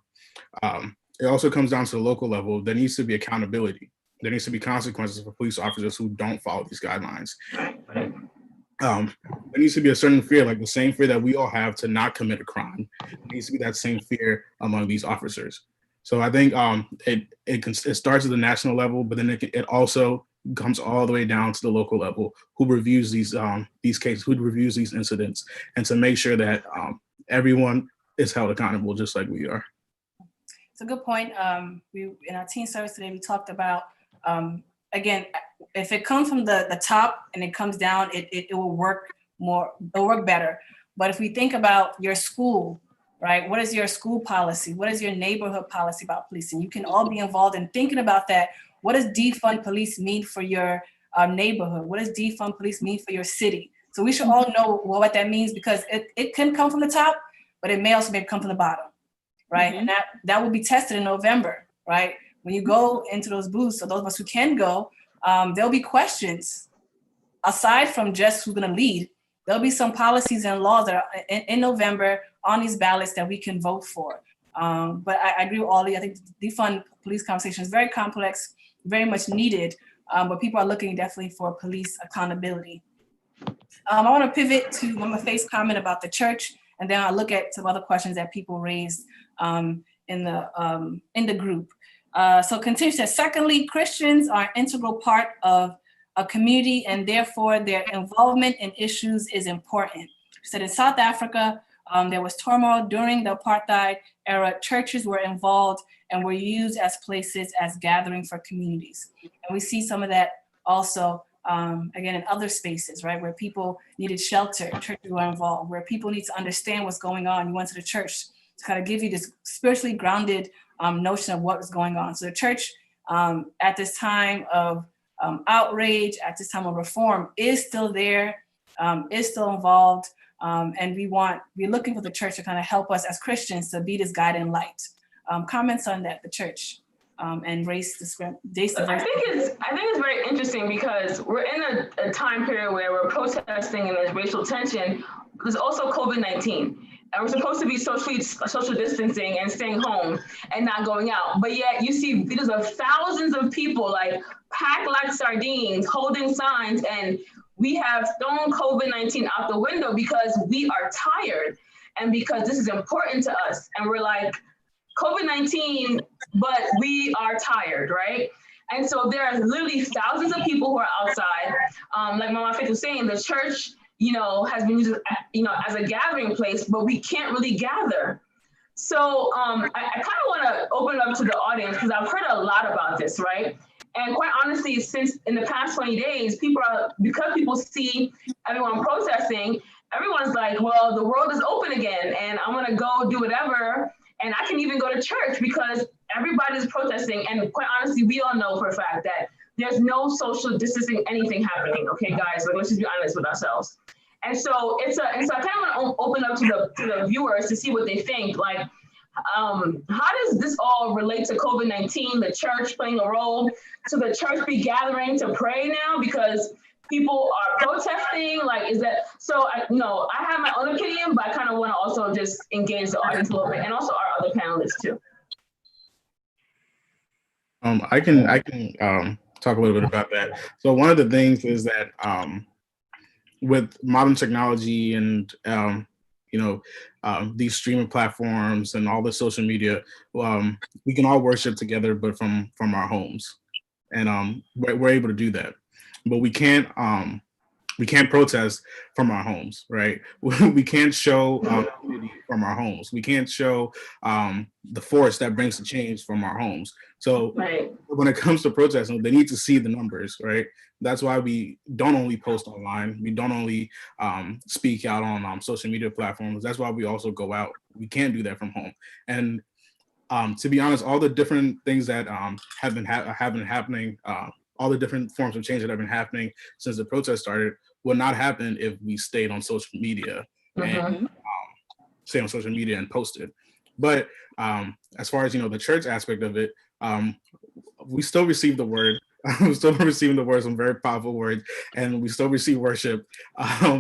it also comes down to the local level. There needs to be accountability. There needs to be consequences for police officers who don't follow these guidelines. There needs to be a certain fear, like the same fear that we all have to not commit a crime. There needs to be that same fear among these officers. So I think it starts at the national level, but then it also comes all the way down to the local level, who reviews these cases, who reviews these incidents, and to make sure that everyone is held accountable, just like we are. It's a good point. In our teen service today, we talked about, again, if it comes from the top and it comes down, it will work more, it'll work better. But if we think about your school, right? What is your school policy? What is your neighborhood policy about policing? You can all be involved in thinking about that. What does defund police mean for your neighborhood? What does defund police mean for your city? So we should all know what that means, because it can come from the top, but it may also maybe come from the bottom, right? Mm-hmm. And that will be tested in November, right? When you go into those booths, so those of us who can go, there'll be questions aside from just who's gonna lead. There'll be some policies and laws that are in November on these ballots that we can vote for. But I agree with Ollie. I think the defund police conversation is very complex, very much needed, but people are looking definitely for police accountability. I want to pivot to Mama Faith's comment about the church, and then I'll look at some other questions that people raised in the group. So continue says, secondly, Christians are an integral part of a community, and therefore their involvement in issues is important. She said in South Africa, there was turmoil during the apartheid era. Churches were involved and were used as places as gathering for communities. And we see some of that also, again, in other spaces, right? Where people needed shelter, churches were involved. Where people need to understand what's going on, you went to the church to kind of give you this spiritually grounded notion of what was going on. So the church at this time of outrage, at this time of reform, is still there, is still involved. And we're looking for the church to kind of help us as Christians to be this guiding light. Comments on that, the church and race diversity. I think it's very interesting because we're in a time period where we're protesting and there's racial tension. There's also COVID-19. And we're supposed to be social distancing and staying home and not going out. But yet you see videos of thousands of people like packed like sardines, holding signs, and we have thrown COVID-19 out the window because we are tired and because this is important to us. And we're like, COVID-19, but we are tired, right? And so there are literally thousands of people who are outside. Like Mama Faith was saying, the church, has been used, as a gathering place, but we can't really gather. So I kind of want to open it up to the audience because I've heard a lot about this, right? And quite honestly, since in the past 20 days, because people see everyone protesting, everyone's like, well, the world is open again and I'm gonna go do whatever. And I can even go to church because everybody's protesting. And quite honestly, we all know for a fact that there's no social distancing, anything happening. Okay, guys, like, let's just be honest with ourselves. And so I kind of want to open up to the viewers to see what they think. Like, how does this all relate to COVID-19, the church playing a role? So the church be gathering to pray now because people are protesting? Like, is that, so I have my own opinion, but I kind of want to also just engage the audience a little bit and also our other panelists too. I can talk a little bit about that. So one of the things is that with modern technology and these streaming platforms and all the social media, we can all worship together, but from our homes, and we're able to do that. But we can't protest from our homes, right? We can't show unity from our homes. We can't show the force that brings the change from our homes. So right. When it comes to protesting, they need to see the numbers, right? That's why we don't only post online. We don't only speak out on social media platforms. That's why we also go out. We can't do that from home. And to be honest, all the different things that have been happening, all the different forms of change that have been happening since the protest started would not happen if we stayed on social media and stay on social media and posted. But as far as the church aspect of it, we still receive the word. We're still receiving the word, some very powerful words, and we still receive worship.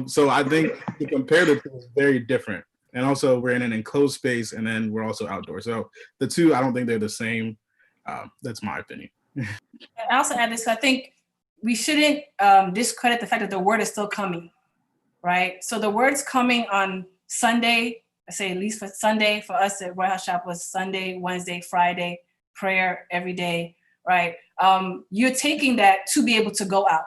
So I think the comparative is very different. And also we're in an enclosed space, and then we're also outdoors. So the two, I don't think they're the same. That's my opinion. I also add this, I think we shouldn't discredit the fact that the word is still coming, right? So the word's coming on Sunday, I say at least for Sunday, for us at Royal House Shop was Sunday, Wednesday, Friday, prayer every day, right? You're taking that to be able to go out,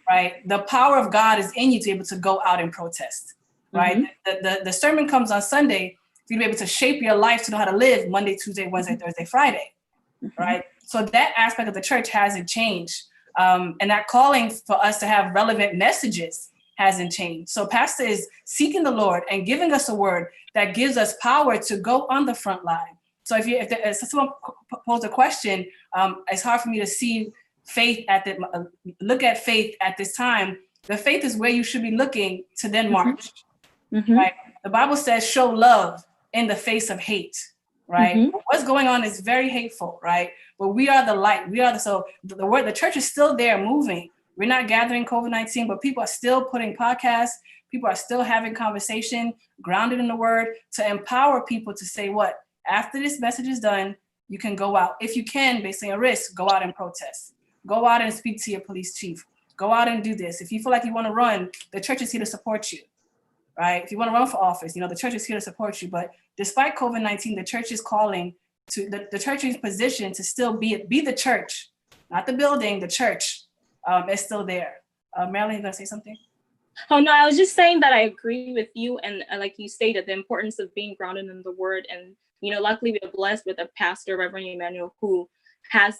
right? The power of God is in you to be able to go out and protest, right? The sermon comes on Sunday for you to be able to shape your life to know how to live Monday, Tuesday, Wednesday, Thursday, Friday, right? So that aspect of the church hasn't changed. And that calling for us to have relevant messages hasn't changed. So pastor is seeking the Lord and giving us a word that gives us power to go on the front line. So if someone posed a question, it's hard for me to see faith look at faith at this time. The faith is where you should be looking to then march, right? The Bible says, show love in the face of hate, right? What's going on is very hateful, right? But we are the light. So the church is still there moving. We're not gathering COVID-19, but people are still putting podcasts. People are still having conversation grounded in the word to empower people to say what? After this message is done, you can go out. If you can, based on your risk, go out and protest. Go out and speak to your police chief. Go out and do this. If you feel like you want to run, the church is here to support you, right? If you want to run for office, the church is here to support you. But despite COVID-19, the church is calling to the church's position to still be the church, not the building, the church is still there. Marilyn, you gonna say something? Oh, no, I was just saying that I agree with you. And like you stated, the importance of being grounded in the word. And, luckily we're blessed with a pastor, Reverend Emmanuel, who has,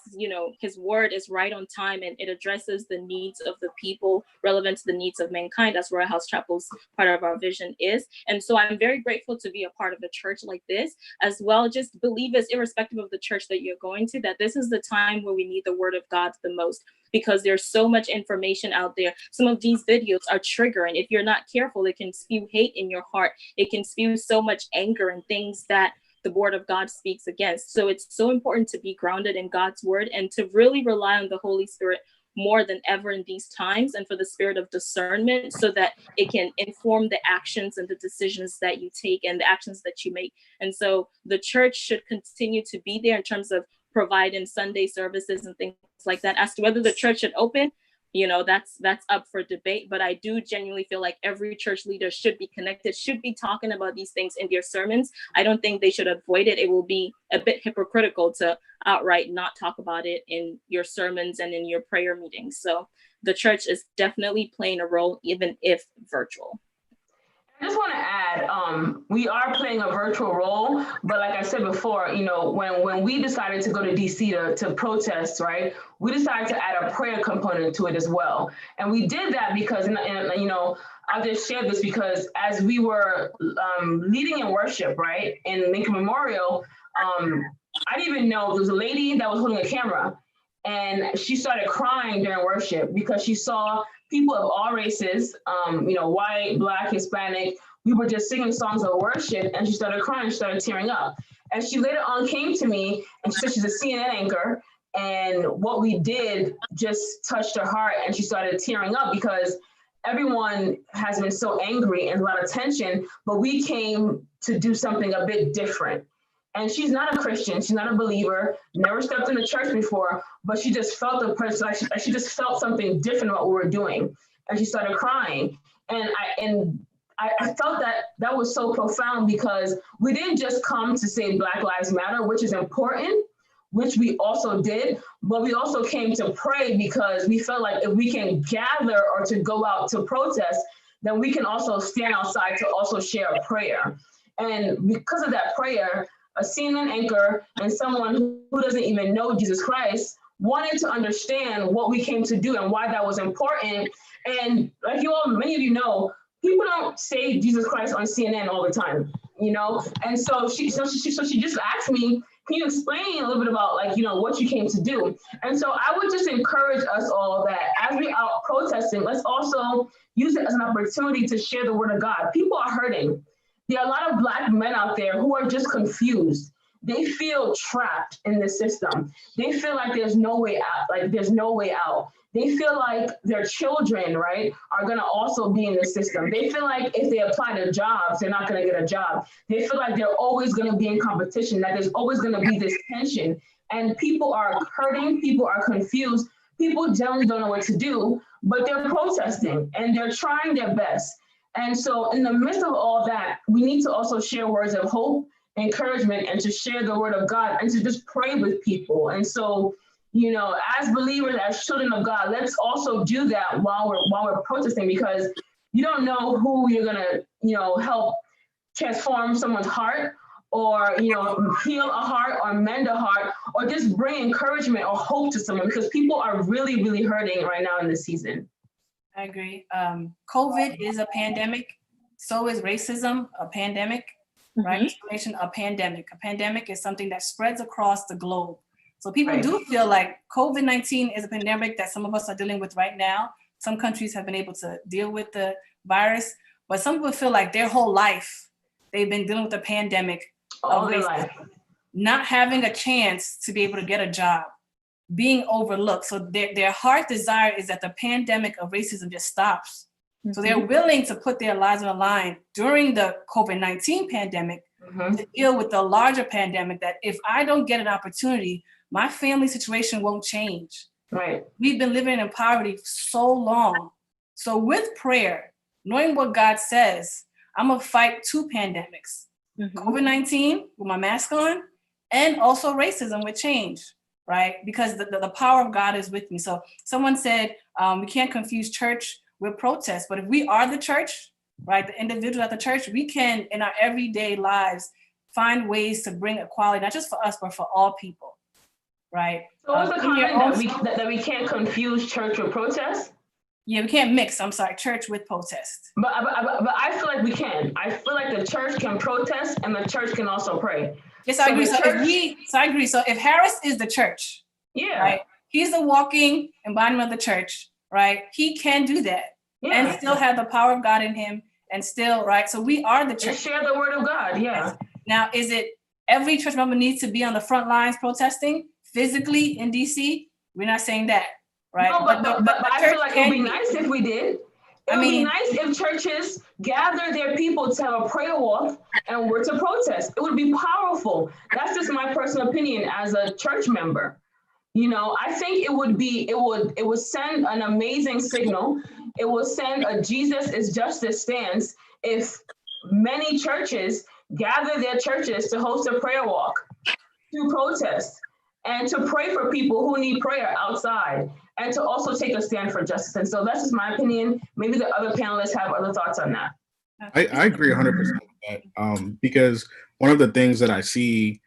his word is right on time, and it addresses the needs of the people relevant to the needs of mankind. That's where House Chapel's part of our vision is. And so I'm very grateful to be a part of a church like this as well. Just believers, irrespective of the church that you're going to, that this is the time where we need the word of God the most, because there's so much information out there. Some of these videos are triggering. If you're not careful, it can spew hate in your heart. It can spew so much anger and things that the word of God speaks against. So it's so important to be grounded in God's word and to really rely on the Holy Spirit more than ever in these times, and for the spirit of discernment so that it can inform the actions and the decisions that you take and the actions that you make. And so the church should continue to be there in terms of providing Sunday services and things like that. As to whether the church should open, that's up for debate. But I do genuinely feel like every church leader should be connected, should be talking about these things in their sermons. I don't think they should avoid it. It will be a bit hypocritical to outright not talk about it in your sermons and in your prayer meetings. So the church is definitely playing a role, even if virtual. I just want to add, we are playing a virtual role, but like I said before, when we decided to go to DC to protest, right, we decided to add a prayer component to it as well. And we did that because, and I'll just share this because as we were leading in worship, right, in Lincoln Memorial, I didn't even know there was a lady that was holding a camera, and she started crying during worship because she saw people of all races, white, Black, Hispanic. We were just singing songs of worship, and she started crying, she started tearing up. And she later on came to me and she said she's a CNN anchor, and what we did just touched her heart, and she started tearing up because everyone has been so angry and a lot of tension, but we came to do something a bit different. And she's not a Christian, she's not a believer, never stepped in the church before, but she just felt the person, like she just felt something different about what we were doing. And she started crying. And I felt that was so profound because we didn't just come to say Black Lives Matter, which is important, which we also did, but we also came to pray because we felt like if we can gather or to go out to protest, then we can also stand outside to also share a prayer. And because of that prayer, a CNN anchor and someone who doesn't even know Jesus Christ wanted to understand what we came to do and why that was important. And like many of you know, people don't say Jesus Christ on CNN all the time, And so she just asked me, can you explain a little bit about what you came to do? And so I would just encourage us all that as we're out protesting, let's also use it as an opportunity to share the word of God. People are hurting. There are a lot of Black men out there who are just confused. They feel trapped in the system. They feel like there's no way out. They feel like their children, right, are gonna also be in the system. They feel like if they apply to jobs, they're not gonna get a job. They feel like they're always gonna be in competition, that there's always gonna be this tension. And people are hurting, people are confused, people generally don't know what to do, but they're protesting and they're trying their best. And so in the midst of all that, we need to also share words of hope, encouragement, and to share the word of God and to just pray with people. And so, as believers, as children of God, let's also do that while we're protesting, because you don't know who you're gonna, help transform someone's heart or, heal a heart or mend a heart or just bring encouragement or hope to someone, because people are really, really hurting right now in this season. I agree. COVID is a pandemic. So is racism a pandemic, right? Discrimination, a pandemic. A pandemic is something that spreads across the globe. So people do feel like COVID-19 is a pandemic that some of us are dealing with right now. Some countries have been able to deal with the virus, but some people feel like their whole life, they've been dealing with a pandemic all their life, not having a chance to be able to get a job, being overlooked. So their heart desire is that the pandemic of racism just stops. So they're willing to put their lives on the line during the COVID-19 pandemic to deal with the larger pandemic, that if I don't get an opportunity, my family situation won't change. Right. We've been living in poverty so long. So with prayer, knowing what God says, I'm gonna fight two pandemics, COVID-19 with my mask on, and also racism with change. Right? Because the power of God is with me. So someone said, we can't confuse church with protest, but if we are the church, right, the individual at the church, we can, in our everyday lives, find ways to bring equality, not just for us, but for all people. right? So what's the In your comment own- that we can't confuse church with protest? Yeah, we can't mix, I'm sorry, church with protest. But I feel like we can. I feel like the church can protest and the church can also pray. Yes, I agree. the So church- I agree. So if Harris is the church, Yeah. right? He's the walking embodiment of the church, right? He can do that and Yeah. still have the power of God in him and still, right? So we are the And church. share the word of God. Yeah. Now, is it every church member needs to be on the front lines protesting physically in DC? We're not saying that, right? No, but the I church feel like it can would be nice if we did. It would be nice if churches gather their people to have a prayer walk and were to protest. It would be powerful. That's just my personal opinion as a church member. You know, I think it would send an amazing signal. It will send a Jesus is justice stance if many churches gather their churches to host a prayer walk, to protest, and to pray for people who need prayer outside, and to also take a stand for justice. And so that's just my opinion. Maybe the other panelists have other thoughts on that. I agree 100% with that, because one of the things that I see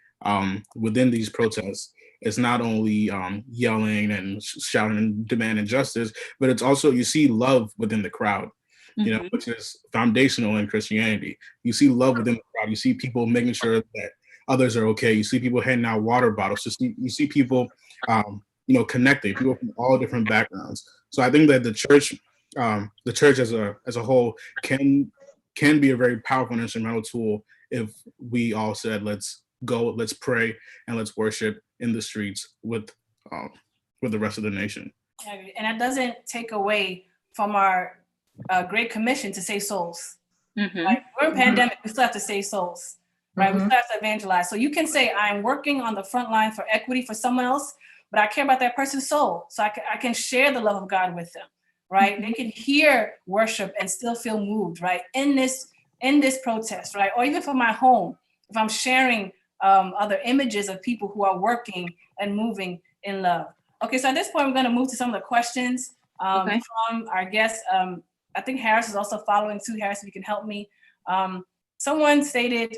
within these protests is not only yelling and shouting and demanding justice, but it's also, you see love within the crowd, you know, which is foundational in Christianity. You see love within the crowd. You see people making sure that others are okay. You see people handing out water bottles. You see people, you know, connecting, people from all different backgrounds. So I think that the church as a whole can be a very powerful and instrumental tool if we all said, let's go, let's pray, and let's worship in the streets with the rest of the nation. And that doesn't take away from our Great Commission to save souls. Right? We're in a pandemic, we still have to save souls, right? We still have to evangelize. So you can say, I'm working on the front line for equity for someone else, but I care about that person's soul. So I can share the love of God with them, right? They can hear worship and still feel moved, right? In this protest, right? Or even for my home, if I'm sharing other images of people who are working and moving in love. Okay, so at this point, we're going to move to some of the questions from our guests. I think Harris is also following too. Harris, if you can help me. Someone stated,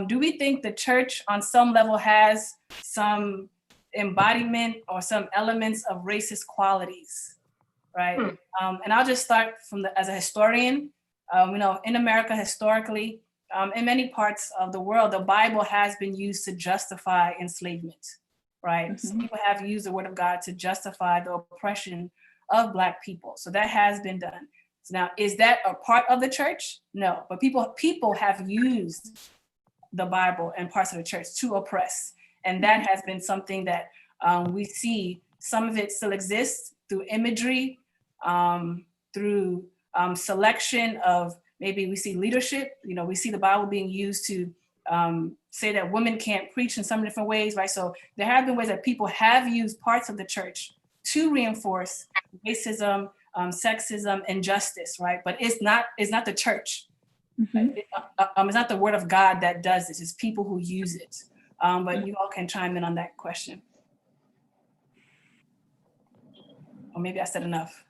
do we think the church on some level has some embodiment or some elements of racist qualities, right? And I'll just start from as a historian. You know, in America, historically, in many parts of the world, the Bible has been used to justify enslavement, right? So people have used the word of God to justify the oppression of Black people. So that has been done. So now, is that a part of the church? No, but people have used the Bible and parts of the church to oppress. And that has been something that we see. Some of it still exists through imagery, through selection of, maybe we see leadership, you know, we see the Bible being used to say that women can't preach in some different ways, right? So there have been ways that people have used parts of the church to reinforce racism, sexism, and justice, right? But it's not the church. It's not the word of God that does this, it's people who use it. But you all can chime in on that question. Or maybe I said enough.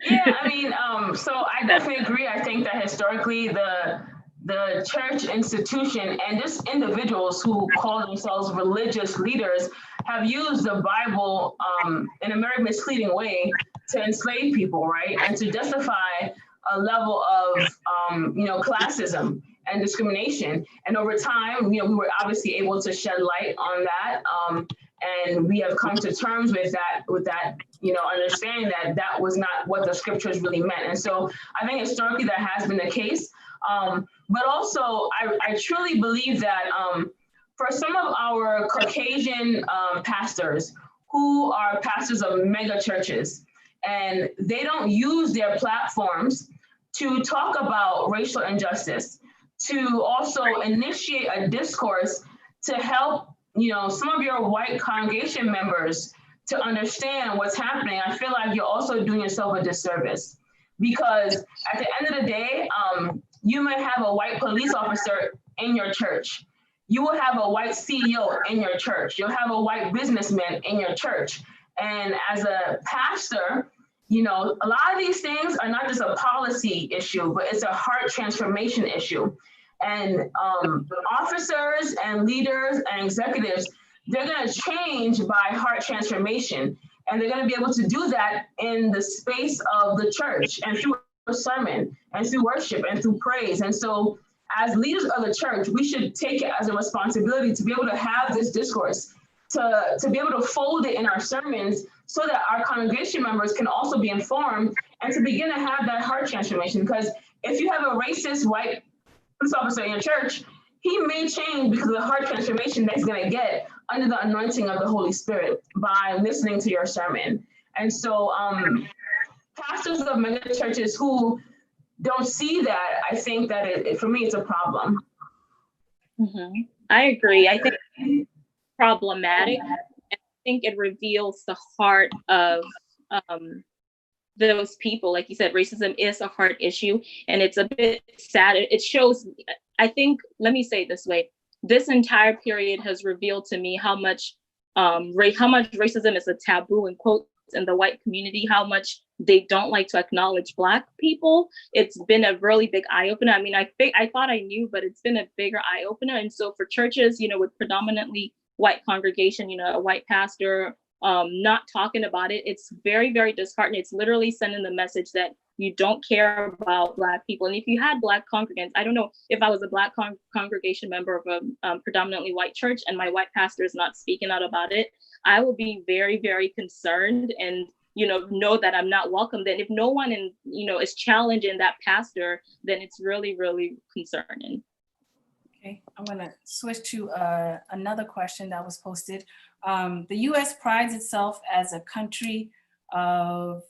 Yeah, I mean, so I definitely agree. I think that historically the church institution and just individuals who call themselves religious leaders have used the Bible in a very misleading way to enslave people, right? And to justify a level of, you know, classism and discrimination. And over time, you know, we were obviously able to shed light on that. And we have come to terms with that, you know, understanding that that was not what the scriptures really meant. And so I think historically that has been the case. But also I truly believe that for some of our Caucasian pastors who are pastors of mega churches, and they don't use their platforms to talk about racial injustice, to also initiate a discourse to help, you know, some of your white congregation members to understand what's happening. I feel like you're also doing yourself a disservice, because at the end of the day, you may have a white police officer in your church. You will have a white CEO in your church. You'll have a white businessman in your church. And as a pastor, you know, a lot of these things are not just a policy issue, but it's a heart transformation issue. And officers and leaders and executives they're going to change by heart transformation. And they're going to be able to do that in the space of the church and through a sermon and through worship and through praise. And so as leaders of the church, we should take it as a responsibility to be able to have this discourse, to be able to fold it in our sermons so that our congregation members can also be informed and to begin to have that heart transformation. Because if you have a racist white police officer in your church, he may change because of the heart transformation that he's going to get under the anointing of the Holy Spirit by listening to your sermon. And so pastors of mega churches who don't see that, I think that for me, it's a problem. Mm-hmm. I agree. I think it's problematic. I think it reveals the heart of those people. Like you said, racism is a heart issue, and it's a bit sad. It shows, I think, let me say it this way, this entire period has revealed to me how much racism is a taboo in quotes in the white community, how much they don't like to acknowledge Black people. It's been a really big eye-opener. I mean, I thought I knew, but it's been a bigger eye-opener. And so for churches, with predominantly white congregation, a white pastor, not talking about it, it's very, very disheartening. It's literally sending the message that you don't care about Black people. And if you had Black congregants, I don't know, if I was a Black congregation member of a predominantly white church and my white pastor is not speaking out about it, I would be very, very concerned and, know that I'm not welcome. Then if no one is challenging that pastor, then it's really, really concerning. Okay, I'm gonna switch to another question that was posted. The U.S. prides itself as a country of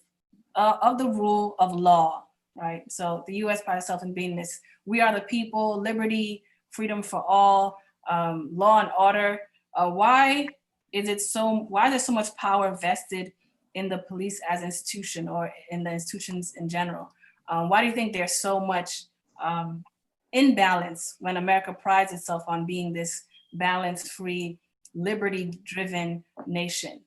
the rule of law, right? So the U.S. prides itself in being this, we are the people, liberty, freedom for all, law and order. Why is there so much power vested in the police as an institution or in the institutions in general? Why do you think there's so much imbalance when America prides itself on being this balance-free, liberty-driven nation?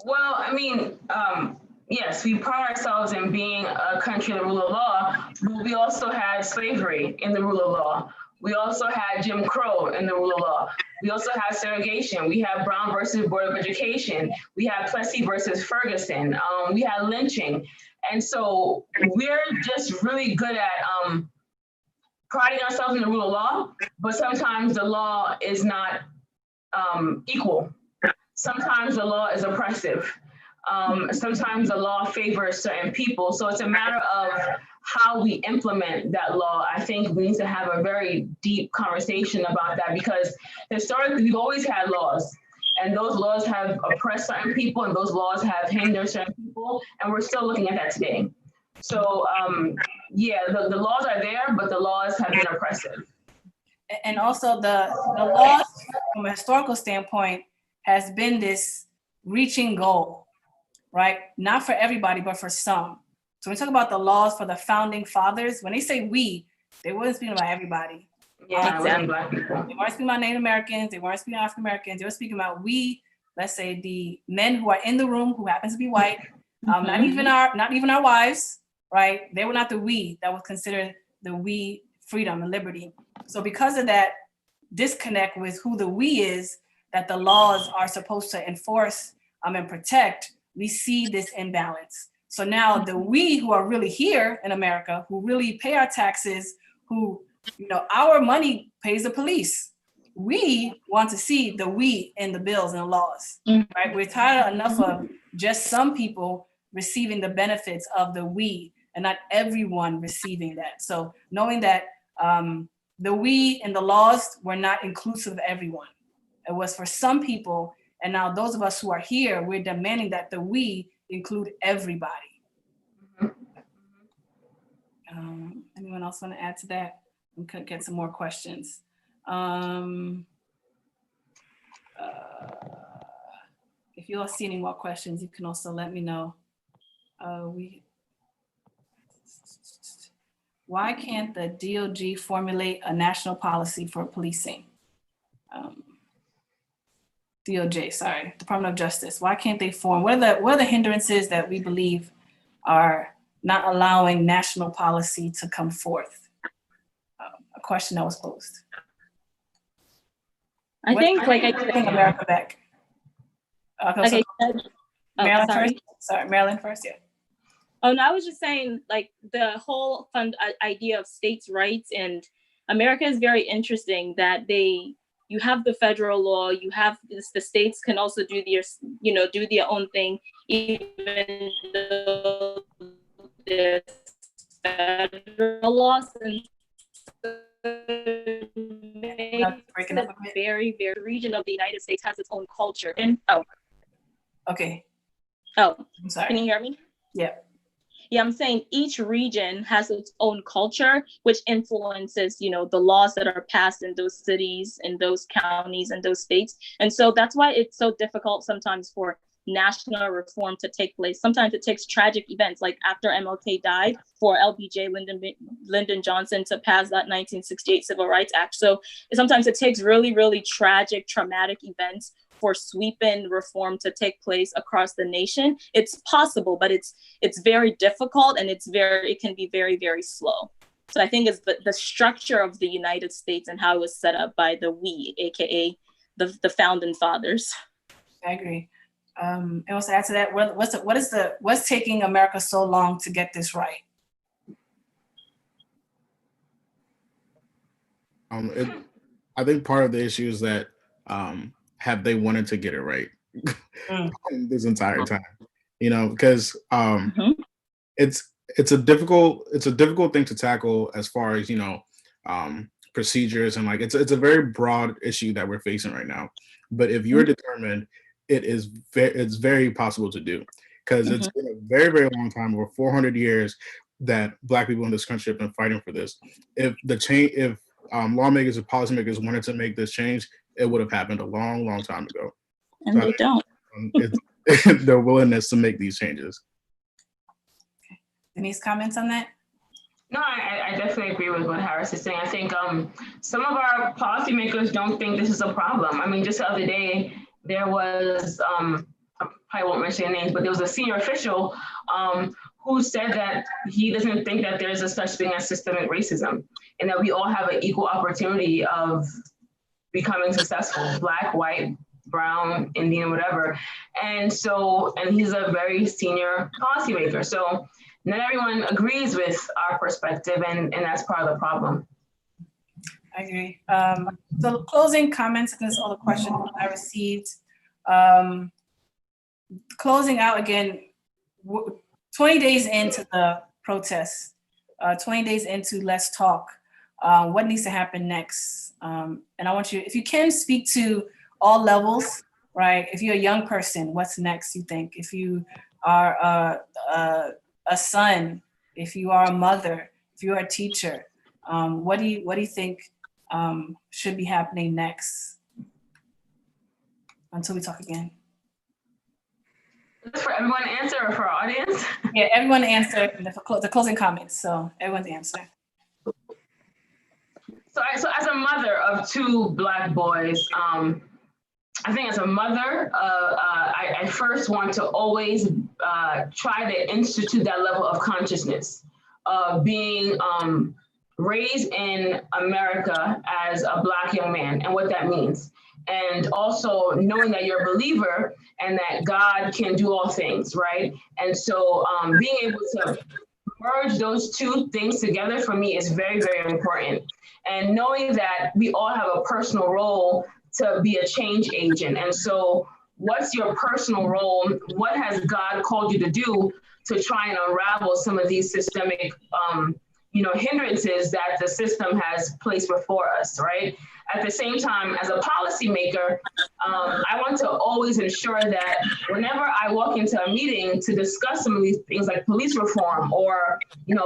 Well, I mean, yes, we pride ourselves in being a country of the rule of law, but we also had slavery in the rule of law. We also had Jim Crow in the rule of law. We also had segregation. We have Brown versus Board of Education. We have Plessy versus Ferguson. We had lynching. And so we're just really good at priding ourselves in the rule of law, but sometimes the law is not equal. Sometimes the law is oppressive. Sometimes the law favors certain people. So it's a matter of how we implement that law. I think we need to have a very deep conversation about that, because historically we've always had laws, and those laws have oppressed certain people, and those laws have hindered certain people, and we're still looking at that today. So yeah, the laws are there, but the laws have been oppressive. And also the laws from a historical standpoint has been this reaching goal, right? Not for everybody, but for some. So when we talk about the laws for the founding fathers, when they say we, they weren't speaking about everybody. Yeah, exactly. Black people. They weren't speaking about Native Americans, they weren't speaking about African Americans, they were speaking about we, let's say the men who are in the room who happens to be white, not even our wives, right? They were not the we that was considered the we freedom and liberty. So because of that disconnect with who the we is, that the laws are supposed to enforce and protect, we see this imbalance. So now the we who are really here in America, who really pay our taxes, who, our money pays the police. We want to see the we in the bills and the laws, right? We're tired enough of just some people receiving the benefits of the we and not everyone receiving that. So knowing that the we and the laws were not inclusive of everyone. It was for some people. And now those of us who are here, we're demanding that the we include everybody. Anyone else want to add to that? We could get some more questions. If you all see any more questions, you can also let me know. Why can't the DOJ formulate a national policy for policing? DOJ, sorry, Department of Justice. Why can't they form? What are the hindrances that we believe are not allowing national policy to come forth? A question that was posed. I think, like I Bring said, America back. like I said, Maryland sorry. first. Sorry, Maryland first. Yeah. Oh, no, I was just saying, like, the whole idea of states' rights, and America is very interesting that you have the federal law, you have the states can also do their own thing, even though there's federal laws, and Breaking up a bit. very, very region of the United States has its own culture. And Okay. I'm I'm sorry. can you hear me? Yeah. Yeah, I'm saying each region has its own culture, which influences, the laws that are passed in those cities, in those counties, and those states. And so that's why it's so difficult sometimes for national reform to take place. Sometimes it takes tragic events, like after MLK died, for LBJ, Lyndon Johnson, to pass that 1968 Civil Rights Act. So sometimes it takes really, really tragic, traumatic events for sweeping reform to take place across the nation. It's possible, but it's very difficult, and it can be very, very slow. So I think it's the structure of the United States and how it was set up by the we, aka the founding fathers. I agree. And also add to that, what's taking America so long to get this right? I think part of the issue is that have they wanted to get it right this entire time? Because it's a difficult thing to tackle as far as procedures, and like it's a very broad issue that we're facing right now. But if you're determined, it's very possible to do, because it's been a very, very long time, over 400 years, that Black people in this country have been fighting for this. If lawmakers and policymakers wanted to make this change, it would have happened a long, long time ago. And so they don't. It's their willingness to make these changes. Okay. Denise, comments on that? No, I definitely agree with what Harris is saying. I think some of our policymakers don't think this is a problem. I mean, just the other day, there was, I probably won't mention names, but there was a senior official who said that he doesn't think that there's a such thing as systemic racism, and that we all have an equal opportunity of becoming successful, Black, white, brown, Indian, whatever. And he's a very senior policymaker. So not everyone agrees with our perspective, and that's part of the problem. I agree. So closing comments, because all the questions I received. Closing out again, 20 days into the protests, 20 days into Let's Talk, what needs to happen next? And I want you, if you can, speak to all levels, right? If you're a young person, what's next, you think? If you are a son, if you are a mother, if you're a teacher, what do you think should be happening next? Until we talk again. Is this for everyone to answer or for our audience? Yeah, everyone answer the closing comments. So everyone's answer. So as a mother of two Black boys, I think as a mother, I first want to always try to institute that level of consciousness of being raised in America as a Black young man and what that means. And also knowing that you're a believer and that God can do all things, right? And so being able to merge those two things together for me is very, very important. And knowing that we all have a personal role to be a change agent. And so what's your personal role? What has God called you to do to try and unravel some of these systemic hindrances that the system has placed before us, right? At the same time, as a policymaker, I want to always ensure that whenever I walk into a meeting to discuss some of these things like police reform or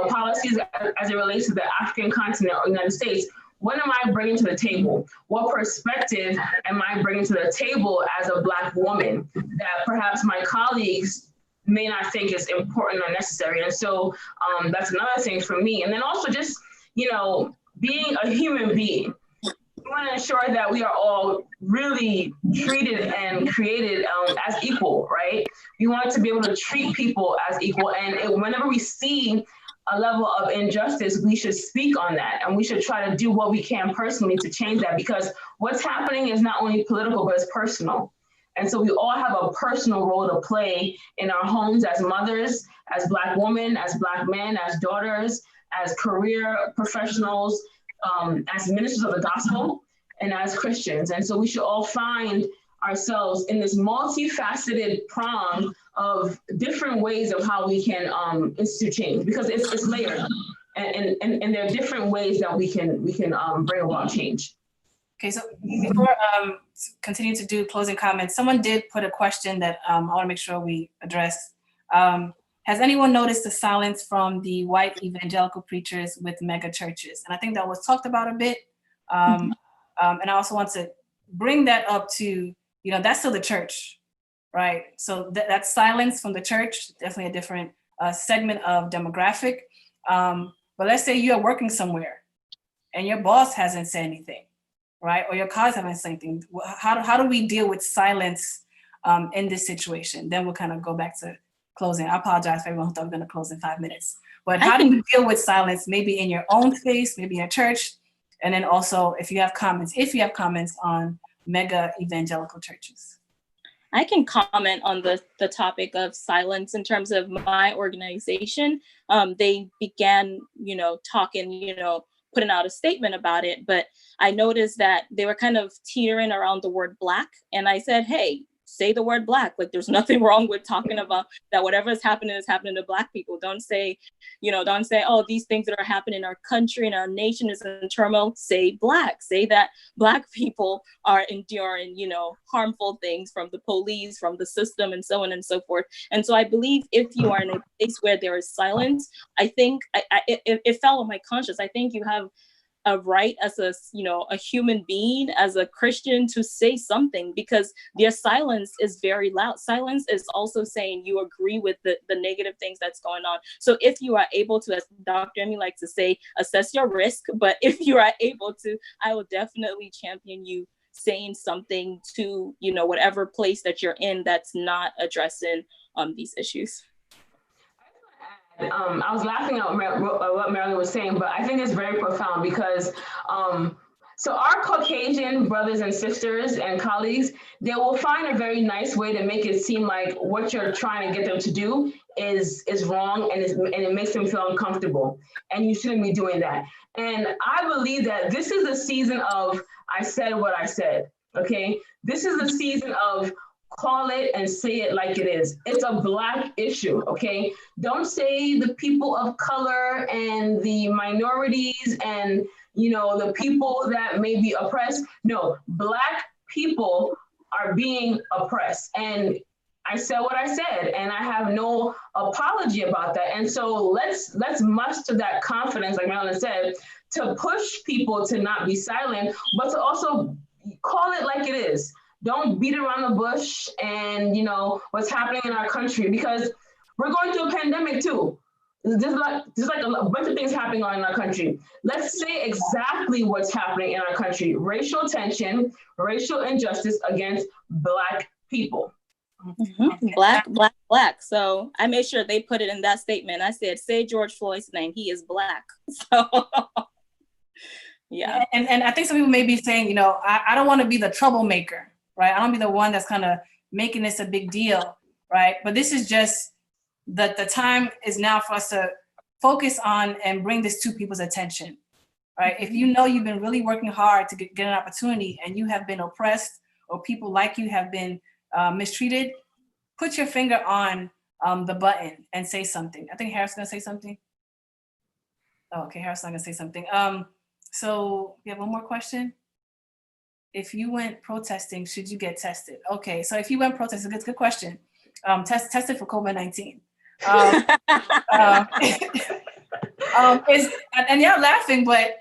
policies as it relates to the African continent or United States, what am I bringing to the table? What perspective am I bringing to the table as a Black woman that perhaps my colleagues may not think is important or necessary? And so that's another thing for me. And then also just, being a human being. We want to ensure that we are all really treated and created as equal, right? We want to be able to treat people as equal. And whenever we see a level of injustice, we should speak on that, and we should try to do what we can personally to change that, because what's happening is not only political, but it's personal. And so we all have a personal role to play in our homes as mothers, as Black women, as Black men, as daughters, as career professionals, as ministers of the gospel, and as Christians. And so we should all find ourselves in this multifaceted prong of different ways of how we can institute change, because it's layered, and there are different ways that we can bring about change. Okay, so before continue to do closing comments, someone did put a question that I want to make sure we address. Has anyone noticed the silence from the white evangelical preachers with mega churches? And I think that was talked about a bit. And I also want to bring that up to, that's still the church, right? So that silence from the church, definitely a different segment of demographic. But let's say you're working somewhere and your boss hasn't said anything, right? Or your colleagues haven't said anything. How do we deal with silence in this situation? Then we'll kind of go back to closing. I apologize for everyone who thought we were going to close in 5 minutes. But how do you deal with silence, maybe in your own space, maybe in your church? And then also, if you have comments on mega evangelical churches. I can comment on the topic of silence in terms of my organization. They began, talking, putting out a statement about it, but I noticed that they were kind of teetering around the word Black. And I said, hey, say the word Black. Like, there's nothing wrong with talking about that. Whatever is happening to Black people. Don't say, oh, these things that are happening in our country and our nation is in turmoil. Say Black. Say that Black people are enduring, harmful things from the police, from the system, and so on and so forth. And so I believe if you are in a place where there is silence, I think it fell on my conscience. I think you have a right as a human being, as a Christian, to say something, because their silence is very loud. Silence is also saying you agree with the negative things that's going on. So if you are able to, as Dr. Emmy likes to say, assess your risk, but if you are able to, I will definitely champion you saying something to, whatever place that you're in that's not addressing these issues. I was laughing at what Marilyn was saying, but I think it's very profound, because so our Caucasian brothers and sisters and colleagues, they will find a very nice way to make it seem like what you're trying to get them to do is wrong, and it makes them feel uncomfortable, and you shouldn't be doing that. And I believe that this is the season of I said what I said, okay? This is the season of call it and say it like it is. It's a Black issue, okay? Don't say the people of color and the minorities and, the people that may be oppressed. No, Black people are being oppressed. And I said what I said, and I have no apology about that. And so let's muster that confidence, like Marilyn said, to push people to not be silent, but to also call it like it is. Don't beat around the bush and, what's happening in our country, because we're going through a pandemic too. There's like a bunch of things happening in our country. Let's say exactly what's happening in our country. Racial tension, racial injustice against Black people. Mm-hmm. Black. So I made sure they put it in that statement. I said, say George Floyd's name. He is Black. So yeah. And I think some people may be saying, I don't want to be the troublemaker, right? I don't want to be the one that's kind of making this a big deal, right? But this is just that the time is now for us to focus on and bring this to people's attention, right? If you've been really working hard to get an opportunity and you have been oppressed, or people like you have been mistreated, put your finger on the button and say something. I think Harris is gonna say something. Oh, okay, Harris is not gonna say something. So we have one more question. If you went protesting, should you get tested? Okay, so if you went protesting, it's a good question. Tested for COVID-19. And you're laughing, but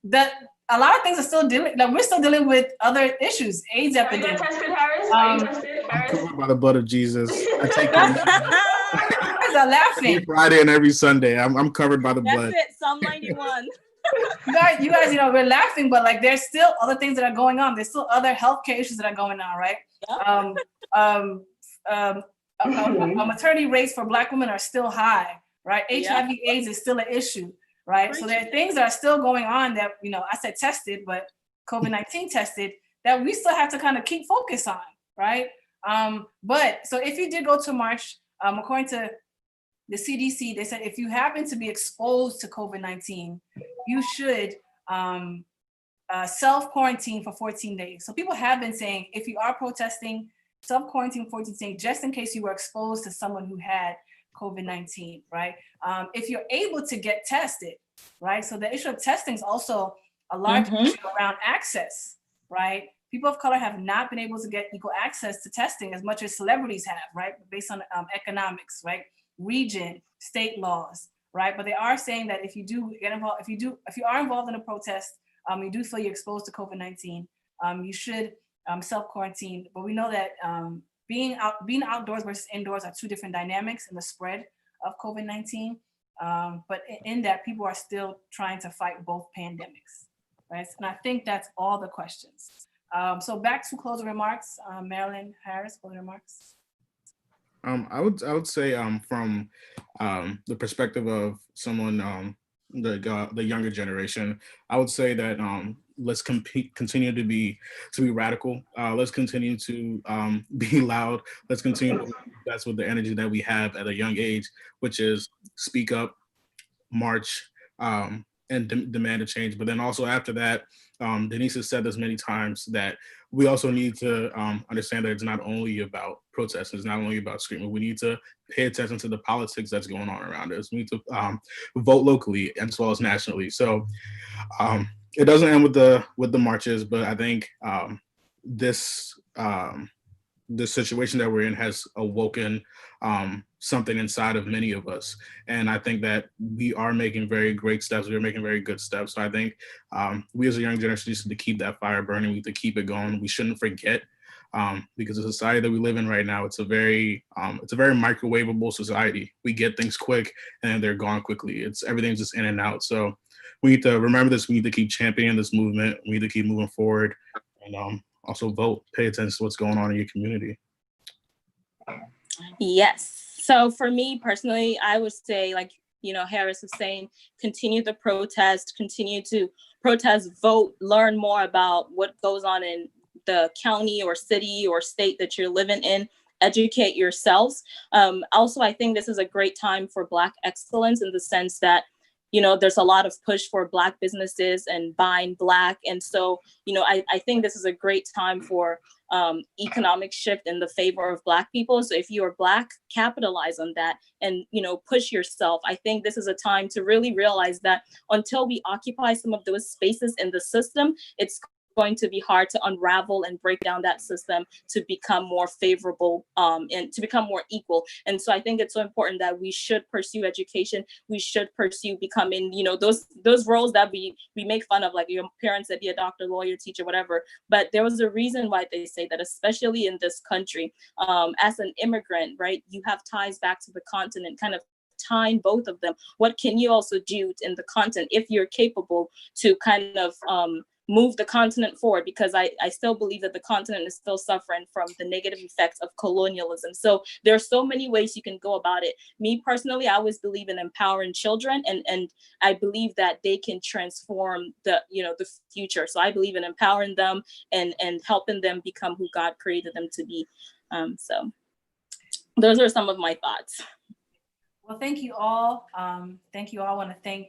that a lot of things are still we're still dealing with other issues. AIDS epidemic. Are you tested, Harris? Are you tested, Harris? I'm covered by the blood of Jesus. I take You guys are laughing. every Friday and every Sunday. I'm covered by the blood. That's it. Psalm 91. You guys, we're laughing, but like there's still other things that are going on. There's still other healthcare issues that are going on, right? Yep. Maternity rates for Black women are still high, right? HIV/AIDS is still an issue, right? So there are things that are still going on that, I said tested, but COVID-19 tested, that we still have to kind of keep focus on, right? But so if you did go to March, according to the CDC, they said if you happen to be exposed to COVID-19, you should self-quarantine for 14 days. So people have been saying, if you are protesting, self-quarantine for 14 days, just in case you were exposed to someone who had COVID-19, right? If you're able to get tested, right? So the issue of testing is also a large issue around access, right? People of color have not been able to get equal access to testing as much as celebrities have, right? Based on economics, right? Region, state laws, right? But they are saying that if you do get involved, if you are involved in a protest, you do feel you're exposed to COVID-19, you should self-quarantine. But we know that being outdoors versus indoors are two different dynamics in the spread of COVID-19. But in that, people are still trying to fight both pandemics, right? And I think that's all the questions. So back to closing remarks, Marilyn Harris, closing remarks. I would say from the perspective of someone the younger generation, I would say that let's continue to be radical. Let's continue to be loud. Let's continue to do that's with the energy that we have at a young age, which is speak up, march, and demand a change. But then also after that, Denise has said this many times, that we also need to understand that it's not only about protesting, it's not only about screaming. We need to pay attention to the politics that's going on around us. We need to vote locally as well as nationally. So it doesn't end with the marches, but I think this situation that we're in has awoken something inside of many of us. And I think that we are making very great steps. We're making very good steps. So I think we as a young generation need to keep that fire burning. We need to keep it going. We shouldn't forget, because the society that we live in right now, it's a very microwavable society. We get things quick and they're gone quickly. Everything's just in and out. So we need to remember this. We need to keep championing this movement. We need to keep moving forward, and also vote, pay attention to what's going on in your community. Yes. So for me personally, I would say, like, Harris is saying, continue to protest, vote, learn more about what goes on in the county or city or state that you're living in, educate yourselves. Also, I think this is a great time for Black excellence, in the sense that there's a lot of push for Black businesses and buying Black. And so, I think this is a great time for economic shift in the favor of Black people. So if you are Black, capitalize on that and, push yourself. I think this is a time to really realize that until we occupy some of those spaces in the system, it's going to be hard to unravel and break down that system to become more favorable and to become more equal. And so I think it's so important that we should pursue education. We should pursue becoming, those roles that we make fun of, like your parents that be a doctor, lawyer, teacher, whatever. But there was a reason why they say that, especially in this country, as an immigrant, right, you have ties back to the continent, kind of tying both of them. What can you also do in the continent if you're capable to kind of move the continent forward? Because I still believe that the continent is still suffering from the negative effects of colonialism. So there are so many ways you can go about it. Me personally, I always believe in empowering children, and I believe that they can transform the future. So I believe in empowering them and helping them become who God created them to be. So those are some of my thoughts. Well, thank you all. I want to thank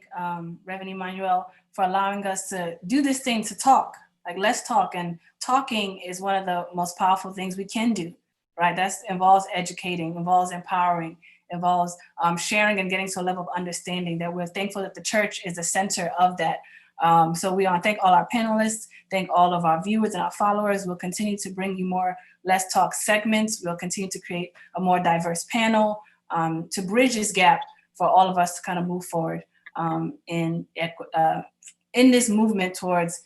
Reverend Emmanuel for allowing us to do this thing, to talk. Like, let's talk. And talking is one of the most powerful things we can do, right? That involves educating, involves empowering, involves sharing and getting to a level of understanding that we're thankful that the church is the center of that. So we want to thank all our panelists, thank all of our viewers and our followers. We'll continue to bring you more Let's Talk segments. We'll continue to create a more diverse panel to bridge this gap for all of us to kind of move forward in this movement towards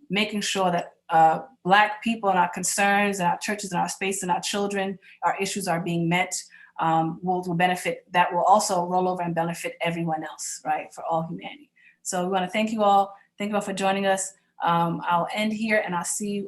making sure that Black people and our concerns and our churches and our space and our children, our issues are being met, will benefit, that will also roll over and benefit everyone else, right, for all humanity. So we want to thank you all. Thank you all for joining us. I'll end here and I'll see you